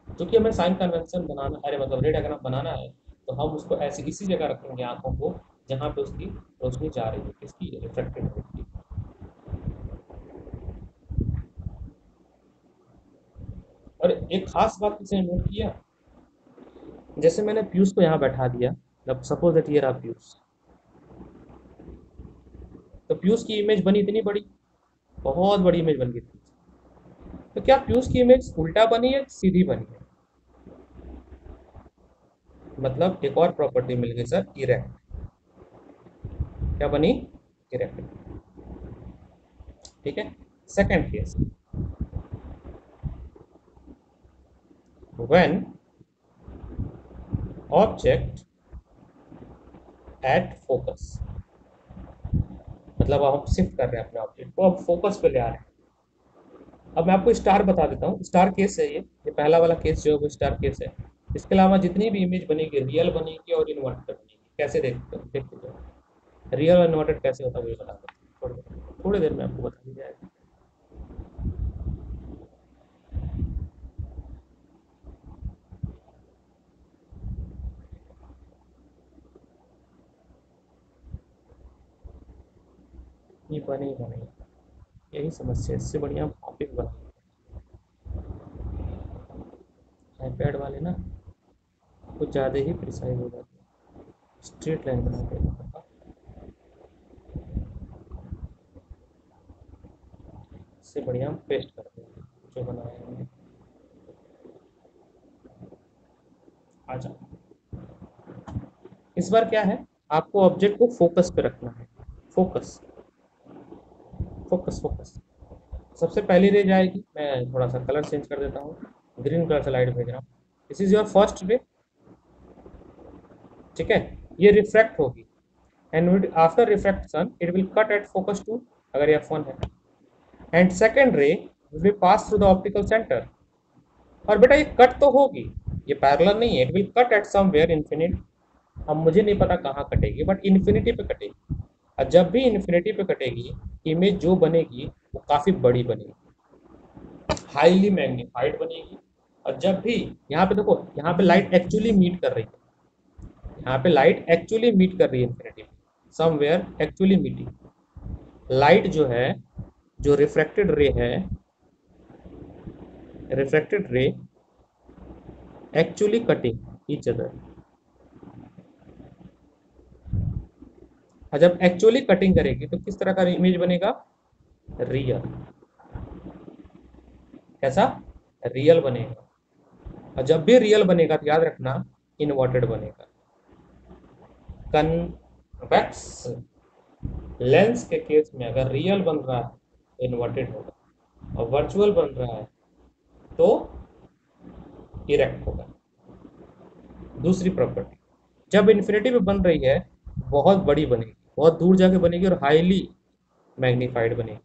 क्योंकि हमें साइन कन्वेंशन बनाना, अरे मतलब रे डायग्राम बनाना है, तो हम उसको ऐसी इसी जगह रखेंगे आंखों को जहाँ पे उसकी रोशनी जा रही है, किसकी, रिफ्लेक्टेड रे की। और एक खास बात किसी ने नोट किया, जैसे मैंने पीयूष को यहाँ बैठा दिया, मतलब सपोज दैट ये रहा पीयूष, तो पीयूष की इमेज बनी इतनी बड़ी, बहुत बड़ी इमेज बन गई थी। तो क्या पीयूष की इमेज उल्टा बनी है सीधी बनी है? मतलब एक और प्रॉपर्टी मिल गई सर, इरेक्ट। क्या बनी? इरेक्ट। ठीक है। Second case, when object at focus, मतलब अब हम शिफ्ट कर रहे हैं अपने ऑब्जेक्ट को, अब फोकस पे ले आ रहे हैं। अब मैं आपको स्टार बता देता हूँ, स्टार केस है ये पहला वाला केस जो है वो स्टार केस है। इसके अलावा जितनी भी इमेज बनेगी रियल बनेगी और इन्वर्टेड बनेगी। कैसे देखते हो, देखते जाओ। रियल और इन्वर्टेड कैसे होता है वो ये बता दो, थोड़ी देर में आपको बता दी जाएगा। ये बनेगा नहीं, यही समस्या है। इससे बढ़िया टॉपिक बना, आईपैड वाले ना कुछ ज़्यादा ही प्रिसाइज हो जाते हैं। स्ट्रेट लाइन बना के, इससे बढ़िया हम पेस्ट कर देंगे जो बनाया है हमने। आ जाओ। इस बार क्या है, आपको ऑब्जेक्ट को फोकस पे रखना है। Focus, focus, focus. सबसे पहली रे जाएगी, मैं थोड़ा सा कलर चेंज कर देता हूँ, ग्रीन कलर से लाइट भेज रहा हूँ। This is your first ray, ठीक है। ये रिफ्रैक्ट होगी, and after refraction it will cut at focus two, अगर ये F1 है, and second ray will pass through the optical centre. और बेटा ये कट तो होगी, ये पैरेलल नहीं है, it will cut eight somewhere infinite. अब मुझे नहीं पता कहाँ कटेगी, बट इन्फिनिटी पे कटेगी। और जब भी इन्फिनिटी पे कटेगी, इमेज जो बनेगी वो काफ़ी बड़ी बनेगी, हाईली मैग्नीफाइड बनेगी। और जब भी, यहाँ पे देखो, यहाँ पे लाइट एक्चुअली मीट कर रही है, यहाँ पे लाइट एक्चुअली मीट कर रही है इन्फिनिटी में, समवेयर एक्चुअली मीटिंग। लाइट जो है, जो रिफ्रैक्टेड रे है, रिफ्रैक्टेड रे एक्चुअली कटिंग ईच अदर। और जब एक्चुअली कटिंग करेगी तो किस तरह का इमेज बनेगा? रियल। कैसा? रियल बनेगा। और जब भी रियल बनेगा तो याद रखना, इनवर्टेड बनेगा। कन्वेक्स लेंस के केस में अगर रियल बन रहा है तो इन्वर्टेड होगा, और वर्चुअल बन रहा है तो इरेक्ट होगा। दूसरी प्रॉपर्टी, जब इन्फिनिटी में बन रही है, बहुत बड़ी बनेगी, बहुत दूर जाके बनेगी, और हाईली मैग्नीफाइड बनेगी।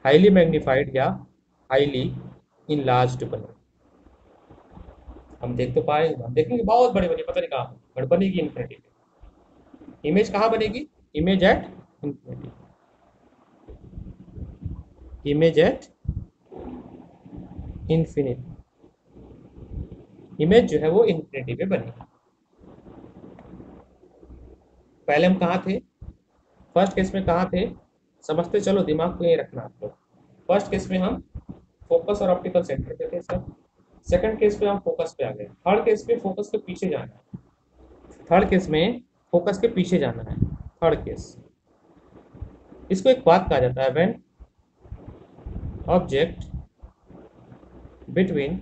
हाईली मैग्नीफाइड या हाईली इनलार्ज्ड बने। हम देख तो पाए, हम देखेंगे बहुत बड़ी बनी, पता नहीं कहाँ बट बनेगी इन्फिनिटी। इमेज कहाँ बनेगी? Image at infinity. Image at infinity, image जो है वो इन्फिनिटी पे बनेगी। पहले हम कहाँ थे? फर्स्ट केस में कहाँ थे? समझते चलो, दिमाग को यही रखना आप लोग। फर्स्ट केस में हम फोकस और ऑप्टिकल सेंटर पे थे सर। सेकंड केस पे हम फोकस पे आ गए। थर्ड केस पे फोकस के पीछे जाना है। थर्ड केस में फोकस के पीछे जाना है। थर्ड केस, इसको एक बात कहा जाता है, when object between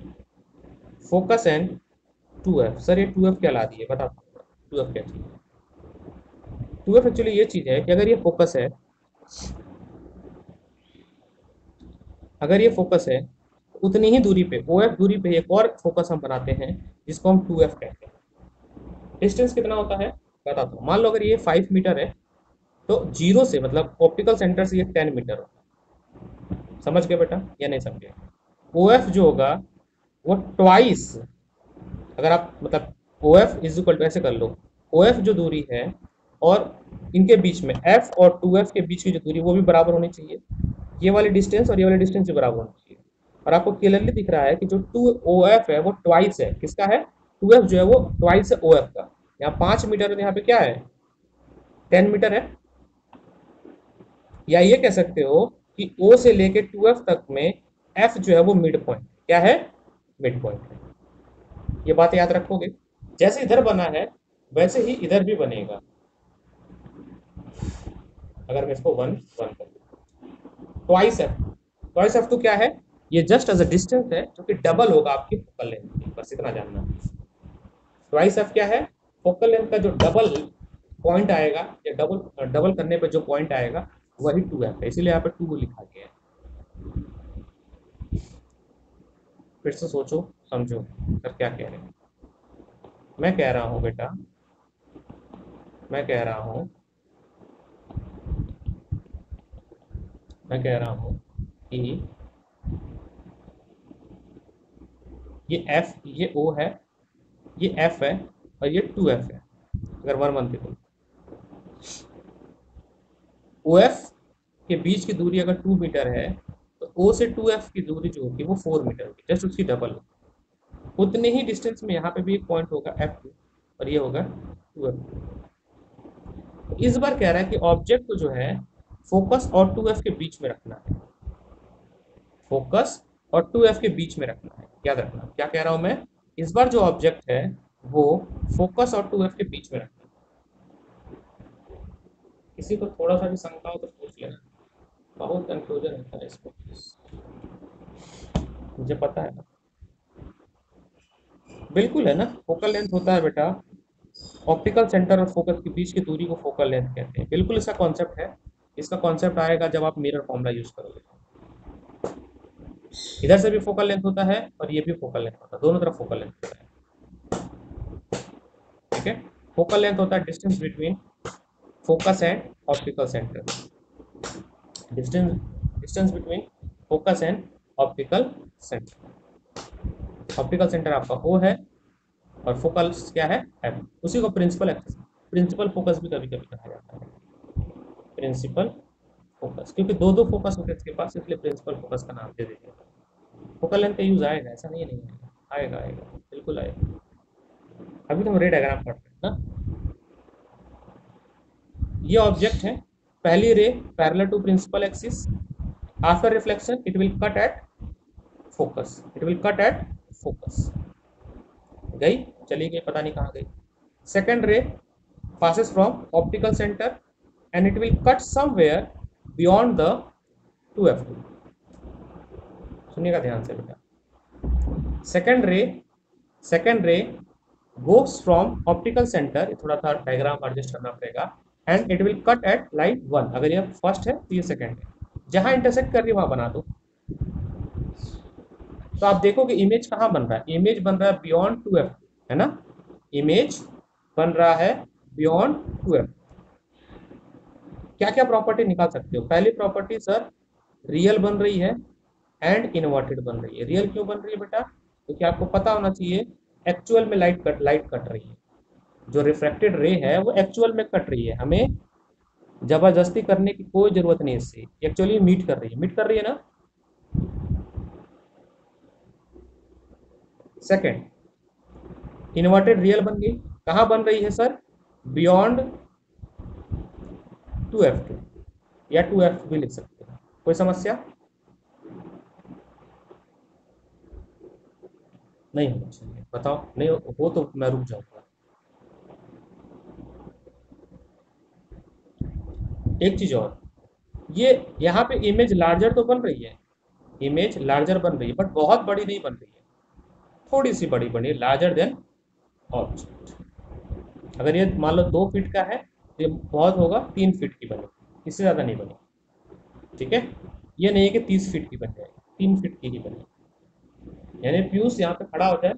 focus and 2f। Sir ये 2f क्या ला दी है, बता। 2f क्या चीज़ है? 2f एक्चुअली ये चीज़ है कि अगर ये फोकस है, अगर ये फोकस है तो उतनी ही दूरी पे, OF दूरी पे एक और फोकस हम बनाते हैं जिसको हम 2f कहते हैं। डिस्टेंस कितना होता है बताता हूँ। मान लो अगर ये 5 मीटर है तो जीरो से, मतलब ऑप्टिकल सेंटर से ये 10 मीटर होगा। समझ गए बेटा या नहीं समझे? OF जो होगा वो ट्वाइस, अगर आप मतलब OF इज इक्वल टू ऐसे कर लो, OF जो दूरी है और इनके बीच में F और 2F के बीच की जो दूरी वो भी बराबर होनी चाहिए। ये वाली डिस्टेंस और ये वाली डिस्टेंस भी बराबर होनी चाहिए। और आपको क्लियरली दिख रहा है कि जो 2OF है वो ट्वाइस है किसका है? 2F जो है वो ट्वाइस है OF का। यहाँ 5 मीटर है, यहाँ पे क्या है? 10 मीटर है। या ये कह सकते हो कि O से लेके 2F तक में F जो है वो मिड पॉइंट, क्या है? मिड पॉइंट है। ये बात याद रखोगे। जैसे इधर बना है वैसे ही इधर भी बनेगा। अगर मैं इसको वन वन कर दूं, ट्वाइस एफ तो क्या है? ये जस्ट एज अ डिस्टेंस है जो कि डबल होगा आपकी फोकल लेंथ की, बस इतना जानना। ट्वाइस एफ क्या है? फोकल लेंथ का जो डबल पॉइंट आएगा, या डबल डबल करने पे जो पॉइंट आएगा वही 2f है, इसीलिए यहाँ पे 2 लिखा गया है। फिर से सोचो समझो सर क्या कह रहे हैं। मैं कह रहा हूँ बेटा, मैं कह रहा हूँ, मैं कह रहा हूँ कि ये F, ये O है, ये F है और ये 2F है। अगर वन वन पे तो OF के बीच की दूरी अगर 2 मीटर है तो O से 2F की दूरी जो होगी वो 4 मीटर होगी, जस्ट उसकी डबल होगी। उतने ही डिस्टेंस में यहाँ पे भी एक पॉइंट होगा F2 और ये होगा 2F। तो इस बार कह रहा है कि ऑब्जेक्ट को जो है फोकस और 2F के बीच में रखना है। फोकस और 2F के बीच में रखना है, याद रखना क्या कह रहा हूं मैं। इस बार जो ऑब्जेक्ट है वो फोकस और 2F के बीच में रखना है। किसी को थोड़ा सा भी शंका हो तो पूछ लेना, बहुत कंफ्यूजन होता है इसको, मुझे पता है ना। बिल्कुल है ना, फोकल लेंथ होता है बेटा, ऑप्टिकल सेंटर और फोकस के बीच की दूरी को फोकल लेंथ कहते हैं। बिल्कुल इसका कॉन्सेप्ट है। इसका कॉन्सेप्ट आएगा जब आप मिरर फॉर्मूला यूज करोगे। इधर से भी फोकल लेंथ होता है और ये भी फोकल लेंथ होता है, दोनों तरफ फोकल लेंथ होता है। ठीक है, फोकल लेंथ होता है distance between focus and optical centre. Distance, distance between focus and optical centre. Optical centre आपका O है और फोकल क्या है? F। उसी को प्रिंसिपल एक्सिस, प्रिंसिपल फोकस भी कभी कभी कहा जाता है। प्रिंसिपल फोकस, क्योंकि दो दो फोकस होते हैं इसके पास, इसलिए प्रिंसिपल फोकस का नाम दे देते हैं। फोकल लेंथ का यूज आएगा, ऐसा नहीं है, नहीं आएगा, आएगा आएगा बिल्कुल आएगा। अभी तो हम रे डायग्राम पढ़ रहे हैं ना। ये ऑब्जेक्ट है, पहली ray parallel to principal axis, after reflection it will cut at focus, it will cut at focus. गई, चली गई, पता नहीं कहाँ गई। सेकेंड रे passes from optical center and it will cut somewhere beyond the 2f2। सुनिएगा ध्यान से बेटा। सेकेंड रे goes from optical center, थोड़ा सा डायग्राम एडजस्ट करना पड़ेगा, and it will cut at line 1। अगर ये फर्स्ट है तो ये सेकेंड है, जहां इंटरसेक्ट कर रही है वहां बना दो। तो आप देखो कि इमेज कहाँ बन रहा है, इमेज बन रहा है बियॉन्ड 2f, है ना। इमेज बन रहा है बियॉन्ड 2f। क्या क्या प्रॉपर्टी निकाल सकते हो? पहली प्रॉपर्टी सर, रियल बन रही है एंड इन्वर्टेड बन रही है। रियल क्यों बन रही है बेटा? क्योंकि आपको पता होना चाहिए एक्चुअल में लाइट कट रही है, जो रिफ्रैक्टेड रे है वो एक्चुअल में कट रही है, हमें जबरदस्ती करने की कोई जरूरत नहीं है इससे, एक्चुअली मीट कर रही है ना। सेकंड, इन्वर्टेड रियल बन गई, कहाँ बन रही है सर? बियॉन्ड 2f2, या 2f भी लिख सकते हैं, कोई समस्या नहीं होना चाहिए। बताओ, नहीं हो तो मैं रुक जाऊंगा। एक चीज और, ये यहाँ पे इमेज लार्जर तो बन रही है, इमेज लार्जर बन रही है, बट बहुत बड़ी नहीं बन रही है, थोड़ी सी बड़ी बनी है, लार्जर देन ऑब्जेक्ट। अगर ये मान लो 2 फीट का है तो ये बहुत होगा 3 फीट की बनेगी, इससे ज़्यादा नहीं बनेगी। ठीक है, ये नहीं है कि 30 फीट की बन जाएगी, 3 फीट की ही बनेगी। यानी पीयूष यहाँ पे खड़ा होता है,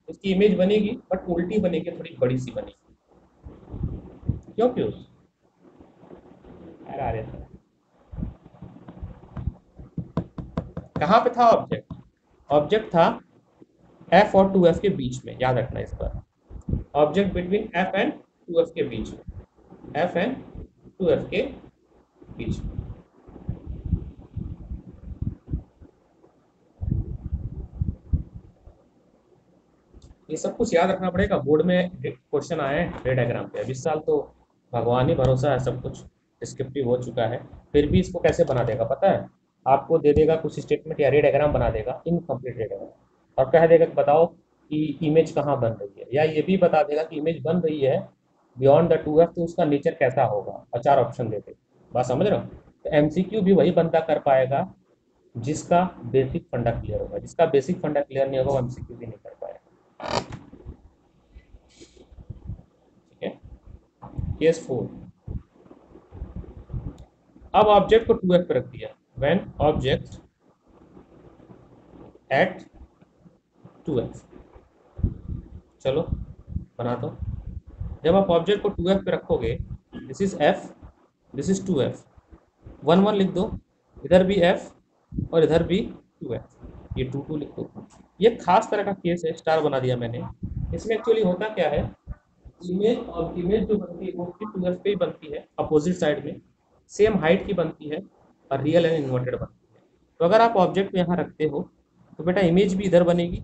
इसकी इमेज बनेगी बट उल्टी बनेगी, थोड़ी बड़ी सी बनेगी। क्यों पीयूष? आ रहे थे, कहाँ पे था ऑब्जेक्ट? ऑब्जेक्ट था एफ और 2f के बीच में, याद रखना इस बार, object between F and 2f के बीच में, एफ एंड 2f के बीच में। ये सब कुछ याद रखना पड़ेगा, बोर्ड में क्वेश्चन आए हैं रे डायग्राम पे। अब इस साल तो भगवान ही भरोसा है, सब कुछ डिस्क्रिप्टिव हो चुका है, फिर भी इसको कैसे बना देगा पता है? आपको दे देगा कुछ स्टेटमेंट या रे डायग्राम बना देगा, इनकम्प्लीट रे डायग्राम, और कह देगा कि बताओ कि इमेज कहाँ बन रही है, या ये भी बता देगा कि इमेज बन रही है बियॉन्ड द 2f, तो उसका नेचर कैसा होगा, और 4 ऑप्शन दे दे। बात समझ रहे हो? तो एमसीक्यू भी वही बंदा कर पाएगा जिसका बेसिक फंडा क्लियर होगा, जिसका बेसिक फंडा क्लियर नहीं होगा वो एमसीक्यू भी नहीं कर पाएगा। ठीक है। केस 4, अब ऑब्जेक्ट को 2f पे रख दिया, व्हेन ऑब्जेक्ट एट 2f। चलो बना दो। जब आप ऑब्जेक्ट को 2f पे रखोगे, this is f, this is 2f, 1 1 लिख दो, इधर भी f और इधर भी 2f, ये 2 2 लिख दो। ये खास तरह का केस है, स्टार बना दिया मैंने। इसमें एक्चुअली होता क्या है, इमेज और इमेज जो बनती है वो भी 2f पे ही बनती है, अपोजिट साइड में सेम हाइट की बनती है, और रियल एंड इन्वर्टेड बनती है। तो अगर आप ऑब्जेक्ट को यहाँ रखते हो तो बेटा इमेज भी इधर बनेगी,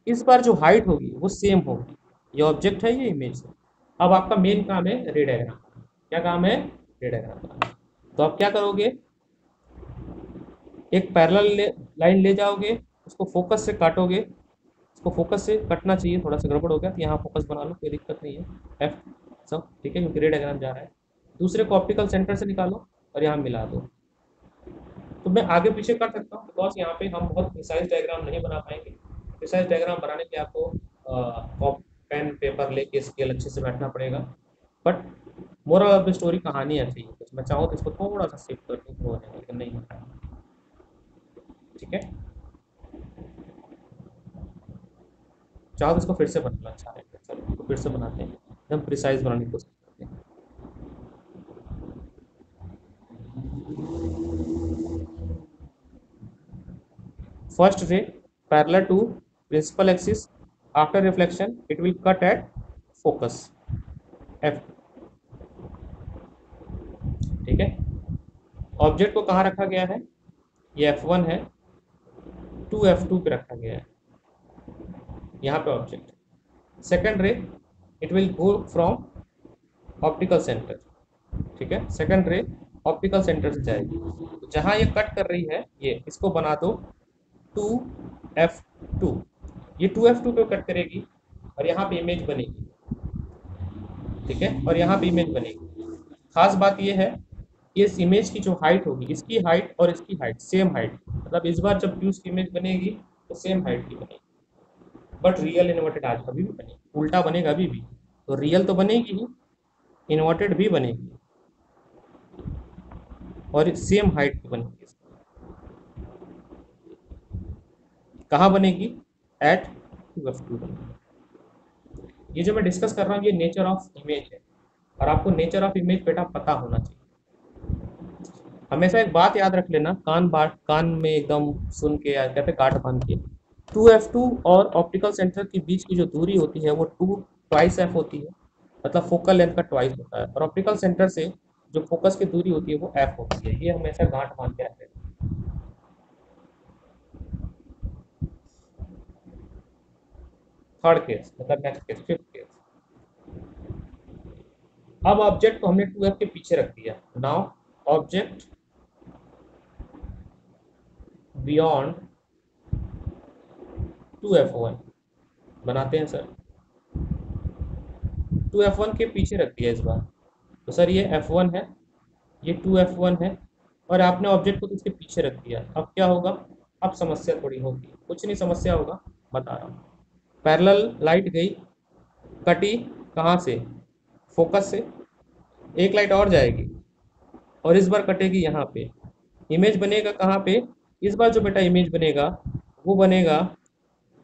इस बार जो हाइट होगी वो सेम होगी। ये ऑब्जेक्ट है, ये इमेज है। अब आपका मेन काम है रे डायग्राम, क्या काम है? रे डायग्राम बनाना। तो आप क्या करोगे, एक पैरेलल लाइन ले जाओगे, उसको फोकस से काटोगे, इसको फोकस से कटना चाहिए, थोड़ा सा गड़बड़ हो गया तो यहाँ फोकस बना लो, कोई दिक्कत नहीं है, एफ सब ठीक है, क्योंकि रे डायग्राम जा रहा है। दूसरे को ऑप्टिकल सेंटर से निकालो और यहाँ मिला दो। तो मैं आगे पीछे कर सकता हूँ, बिकॉज यहाँ पे हम बहुत प्रिसाइज डायग्राम नहीं बना पाएंगे। प्रिसाइज डायग्राम बनाने के लिए आपको पेन पेपर लेके स्केल अच्छे से बैठना पड़ेगा। But moral of the story कहानी ऐसी है, कुछ मैं चाहूँ तो इसको थोड़ा सा शिफ्ट कर दूँ तो हो जाएगा, लेकिन नहीं होता। ठीक है, चाहो तो इसको फिर से बनाना, अच्छा रहेगा। चलो इसको फिर से बनाते हैं, एकदम प्रिसाइज बनाने की कोशिश करते हैं। First ray parallel to principal axis, after reflection it will cut at focus f। ठीक है, ऑब्जेक्ट को कहाँ रखा गया है? ये f1 है, 2f2 पे रखा गया है, यहाँ पे ऑब्जेक्ट। सेकेंड रे it will go from optical centre. ठीक है, सेकेंड रे ऑप्टिकल सेंटर से जाएगी, तो जहाँ ये कट कर रही है ये, इसको बना दो 2f2, ये 2f2 पे कट करेगी और यहाँ पे इमेज बनेगी। ठीक है, और यहाँ पे इमेज बनेगी। खास बात ये है कि इस इमेज की जो हाइट होगी, इसकी हाइट और इसकी हाइट सेम हाइट, मतलब इस बार जब व्यूज की इमेज बनेगी तो सेम हाइट की बनेगी। बट रियल इन्वर्टेड आज कभी भी बनेगी, उल्टा बनेगा अभी भी, तो रियल तो बनेगी ही, इन्वर्टेड भी बनेगी, और सेम हाइट की बनेगी। कहाँ बनेगी? एट 2f2 बनेगी। ये जो मैं डिस्कस कर रहा हूँ ये नेचर ऑफ इमेज है, और आपको नेचर ऑफ इमेज बेटा पता होना चाहिए। हमेशा एक बात याद रख लेना, कान में एकदम सुन के या कहते गांठ बांध के, 2f2 और ऑप्टिकल सेंटर के बीच की जो दूरी होती है वो 2 ट्वाइस f होती है, मतलब फोकल लेंथ का ट्वाइस होता है, और ऑप्टिकल सेंटर से जो फोकस की दूरी होती है वो f होती है। ये हमेशा गांठ बांध के रख लेना। थर्ड केस मतलब नेक्स्ट केस, फिफ्थ केस। अब ऑब्जेक्ट को हमने 2f के पीछे रख दिया। नाउ ऑब्जेक्ट बियॉन्ड 2f1 बनाते हैं सर। 2f1 के पीछे रख दिया इस बार, तो सर ये f1 है, ये 2f1 है, और आपने ऑब्जेक्ट को तो इसके पीछे रख दिया। अब क्या होगा? अब समस्या थोड़ी होगी, कुछ नहीं समस्या होगा, बता रहा हूँ। पैरेलल लाइट गई, कटी कहाँ से? फोकस से। एक लाइट और जाएगी और इस बार कटेगी यहाँ पे। इमेज बनेगा कहाँ पे? इस बार जो बेटा इमेज बनेगा वो बनेगा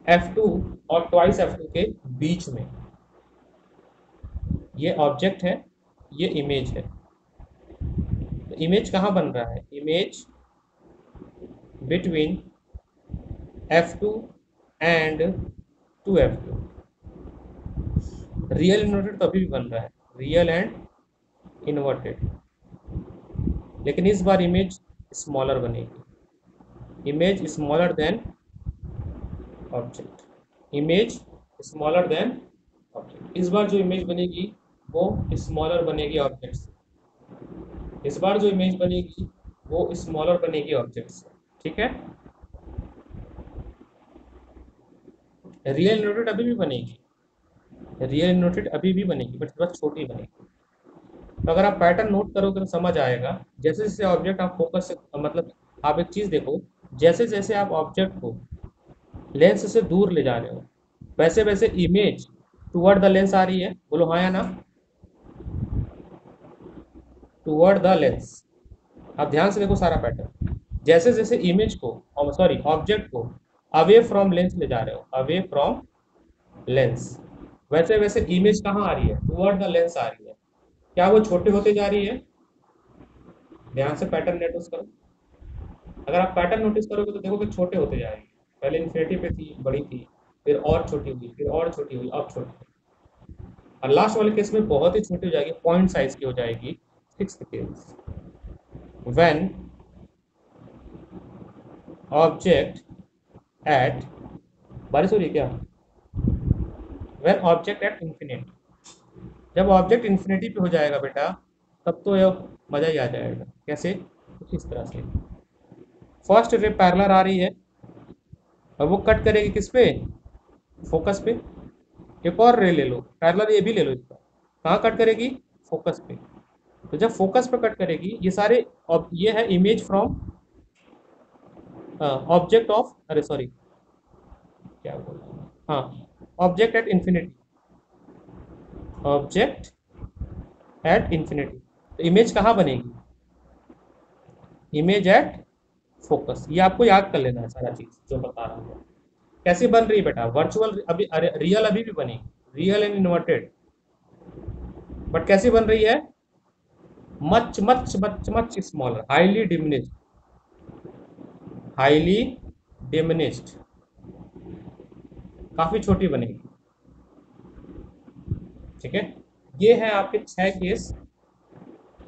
f2 और ट्वाइस f2 के बीच में। ये ऑब्जेक्ट है, ये इमेज है। तो इमेज कहाँ बन रहा है? Image between f2 and 2f2। Real inverted तो अभी भी बन रहा है, रियल एंड इन्वर्टेड, लेकिन इस बार इमेज स्मॉलर बनेगी। Image smaller than object, image smaller than object. इस बार जो इमेज बनेगी वो स्मॉलर बनेगी ऑब्जेक्ट से। इस बार जो इमेज बनेगी वो स्मॉलर बनेगी ऑब्जेक्ट से। ठीक है? रियल इन्वर्टेड अभी भी बनेगी, रियल इन्वर्टेड अभी भी बनेगी, बट थोड़ा छोटी बनेगी। तो अगर आप पैटर्न नोट करोगे तो समझ आएगा। जैसे जैसे ऑब्जेक्ट आप फोकस से, मतलब आप एक चीज देखो, जैसे जैसे आप ऑब्जेक्ट को लेंस से दूर ले जा रहे हो, वैसे वैसे इमेज टुवर्ड द लेंस आ रही है। बोलो हाँ या ना? Toward the lens. आप ध्यान से देखो सारा पैटर्न, जैसे जैसे इमेज को, सॉरी ऑब्जेक्ट को अवे फ्रॉम लेंस ले जा रहे हो, अवे फ्रॉम लेंस, वैसे वैसे इमेज कहाँ आ रही है? टुवर्ड द लेंस आ रही है। क्या वो छोटे होते जा रही है? ध्यान से पैटर्न नोटिस करो। अगर आप पैटर्न नोटिस करोगे तो देखोगे छोटे होते जाएंगे। पहले इन्फिनिटी पे थी, बड़ी थी, फिर और छोटी हुई, फिर और छोटी हुई, अब छोटी हुई, और लास्ट वाले केस में बहुत ही छोटी हो जाएगी, पॉइंट साइज की हो जाएगी। Sixth case, when object at, बारिश हो रही है क्या? व्हेन ऑब्जेक्ट एट इंफिनिटी, जब ऑब्जेक्ट इंफिनिटी पे हो जाएगा बेटा, तब तो यह मजा ही आ जाएगा। कैसे? कुछ इस तरह से। फर्स्ट रे पैरेलल आ रही है और वो कट करेगी किस पे? फोकस पे। एक और रे ले लो पैरेलल, ये भी ले लो इसका, कहाँ कट करेगी? फोकस पे। तो जब फोकस पे कट करेगी, ये सारे ये है इमेज फ्रॉम ऑब्जेक्ट ऑफ, अरे सॉरी क्या बोल रहा हूँ, हाँ, object at infinity, object at infinity. तो इमेज कहाँ बनेगी? Image at focus. ये आपको याद कर लेना है सारा चीज जो बता रहा हूँ। कैसे बन रही है बेटा? वर्चुअल अभी, अरे रियल अभी भी बनेगी, रियल एंड इन्वर्टेड, बट कैसे बन रही है? Much much much much smaller, highly diminished, highly diminished, काफी छोटी बनेगी। ठीक है? ये है आपके 6 केस।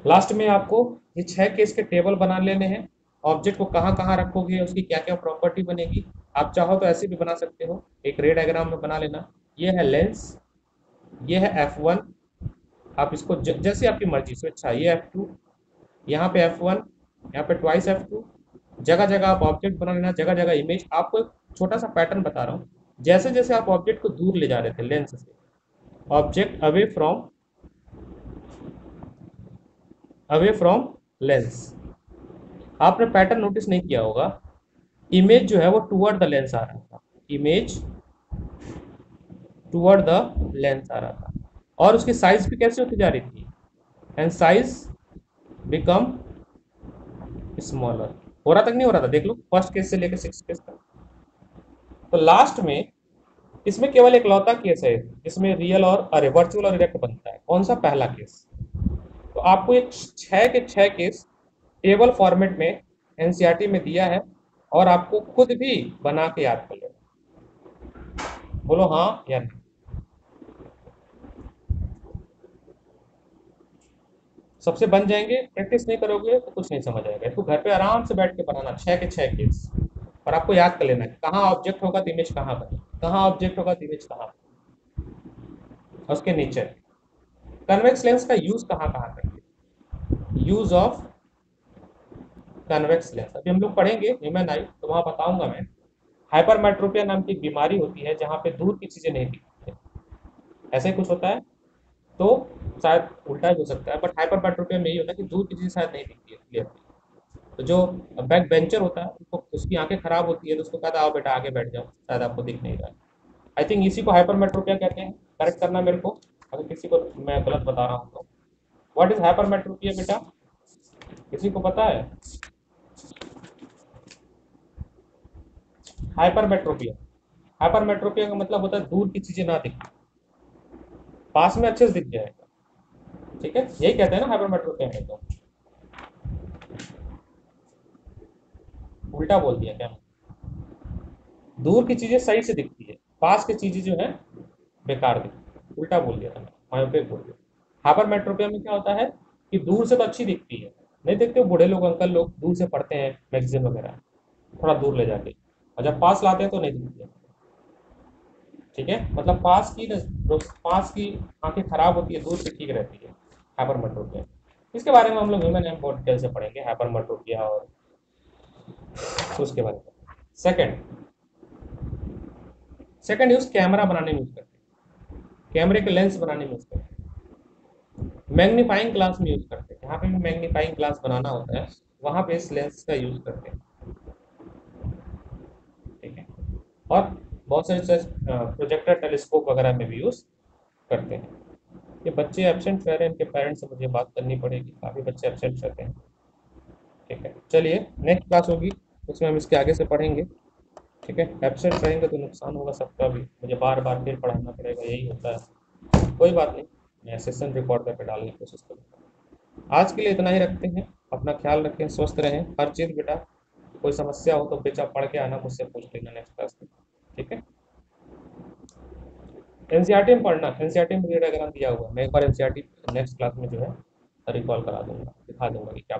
लास्ट में आपको ये 6 केस के टेबल बना लेने हैं। ऑब्जेक्ट को कहाँ कहाँ रखोगे, उसकी क्या क्या प्रॉपर्टी बनेगी, आप चाहो तो ऐसे भी बना सकते हो, एक रे डायग्राम में बना लेना। ये है लेंस, ये है f1, आप इसको जैसे आपकी मर्जी से, अच्छा ये f2, यहाँ पे f1, यहाँ पे ट्वाइस f2, जगह जगह आप ऑब्जेक्ट बना लेना, जगह जगह इमेज। आपको एक छोटा सा पैटर्न बता रहा हूँ, जैसे जैसे आप ऑब्जेक्ट को दूर ले जा रहे थे लेंस से, ऑब्जेक्ट अवे फ्रॉम लेंस, आपने पैटर्न नोटिस नहीं किया होगा, इमेज जो है वो टुवर्ड द लेंस आ रहा था, इमेज टुवर्ड द लेंस आ रहा था, और उसकी साइज भी कैसे होती जा रही थी? And size become smaller. हो रहा तक नहीं हो रहा था? देख लो फर्स्ट केस से लेकर सिक्स केस तक। तो लास्ट में इसमें केवल एक लौता केस है जिसमें रियल और, अरे वर्चुअल और इरेक्ट बनता है। कौन सा? पहला केस। तो आपको एक 6 के 6 केस टेबल फॉर्मेट में एनसीईआरटी में दिया है, और आपको खुद भी बना के याद कर लेना। बोलो हाँ या नहीं। सबसे बन जाएंगे, प्रैक्टिस नहीं करोगे तो कुछ नहीं समझ आएगा। इसको घर पे आराम से बैठ के बनाना, 6 के 6 केस, और आपको याद कर लेना है कहाँ ऑब्जेक्ट होगा तो इमेज कहाँ बने, कहाँ ऑब्जेक्ट होगा तो इमेज कहाँ बने। और उसके नीचे कन्वेक्स लेंस का यूज कहाँ कहाँ करेंगे, यूज ऑफ कन्वेक्स लेंस अभी हम लोग पढ़ेंगे ह्यूमन आई, तो वहां बताऊंगा मैं। हाइपरमेट्रोपिया नाम की एक बीमारी होती है जहाँ पे दूर की चीजें नहीं दिखती है, ऐसा ही कुछ होता है। तो शायद उल्टा भी हो सकता है, बट हाइपरमेट्रोपिया में यही होता है कि दूर की चीजें शायद नहीं दिखती है क्लियर। तो जो बैक बेंचर होता है उसको, उसकी आंखें खराब होती है, तो उसको कहता है आओ बेटा आगे बैठ जाओ, शायद आपको दिख नहीं रहा है। आई थिंक इसी को हाइपरमेट्रोपिया कहते हैं, करेक्ट करना मेरे को अगर किसी को मैं गलत बता रहा हूँ तो। व्हाट इज हाइपरमेट्रोपिया बेटा, किसी को पता है? हाइपरमेट्रोपिया, हाइपरमेट्रोपिया का मतलब होता है दूर की चीजें ना दिख, पास में अच्छे से दिख जाएगा। ठीक है, यही कहते हैं ना हाइपरमेट्रोपिया में। तो उल्टा बोल दिया क्या मैं? दूर की चीजें सही से दिखती है, पास की चीजें जो है बेकार दिखती है, उल्टा बोल दिया था मैं, मायोपिक बोल दिया। हाइपरमेट्रोपिया में क्या होता है कि दूर से तो अच्छी दिखती है, नहीं देखते हो बूढ़े लोग अंकल लोग दूर से पढ़ते हैं मैगजीन वगैरह, थोड़ा दूर ले जाके, और जब पास लाते हैं तो नहीं दिखती है। ठीक है, मतलब पास की जो पास की आंखें खराब होती है, दूर से ठीक रहती है हाइपरमेट्रोपिया। इसके बारे में हम लोग ह्यूमन एम बहुत डिटेल से पढ़ेंगे हाइपरमेट्रोपिया और उसके बारे में। सेकंड, सेकंड यूज कैमरा बनाने में यूज करते हैं, कैमरे के लेंस बनाने में यूज करते हैं, मैग्नीफाइंग ग्लास में यूज करते हैं, जहाँ पे भी मैग्नीफाइंग ग्लास बनाना होता है वहां पे इस लेंस का यूज करते हैं। ठीक है, और बहुत सारे प्रोजेक्टर टेलीस्कोप वगैरह में भी यूज करते हैं। ये बच्चे एब्सेंट रह रहे हैं, इनके पेरेंट्स से मुझे बात करनी पड़ेगी, काफ़ी बच्चे एब्सेंट रहते हैं। ठीक है, चलिए नेक्स्ट क्लास होगी, उसमें हम इसके आगे से पढ़ेंगे। ठीक है, एब्सेंट रहेंगे तो नुकसान होगा सबका भी, मुझे बार बार फिर पढ़ाना पड़ेगा, यही होता है। कोई बात नहीं, मैं सेशन रिकॉर्ड करके डालने की कोशिश करूँगा। आज के लिए इतना ही रखते हैं, अपना ख्याल रखें, स्वस्थ रहें, हर चीज़ बेटा कोई समस्या हो तो बेचा पढ़ के आना, मुझसे पूछ लेना नेक्स्ट क्लास में। ठीक है, एनसीईआरटी में पढ़ना, एनसीईआरटी में डायग्राम दिया हुआ है, मैं एक बार एनसीईआरटी नेक्स्ट क्लास में जो है रिकॉल करा दूंगा, दिखा दूंगा कि क्या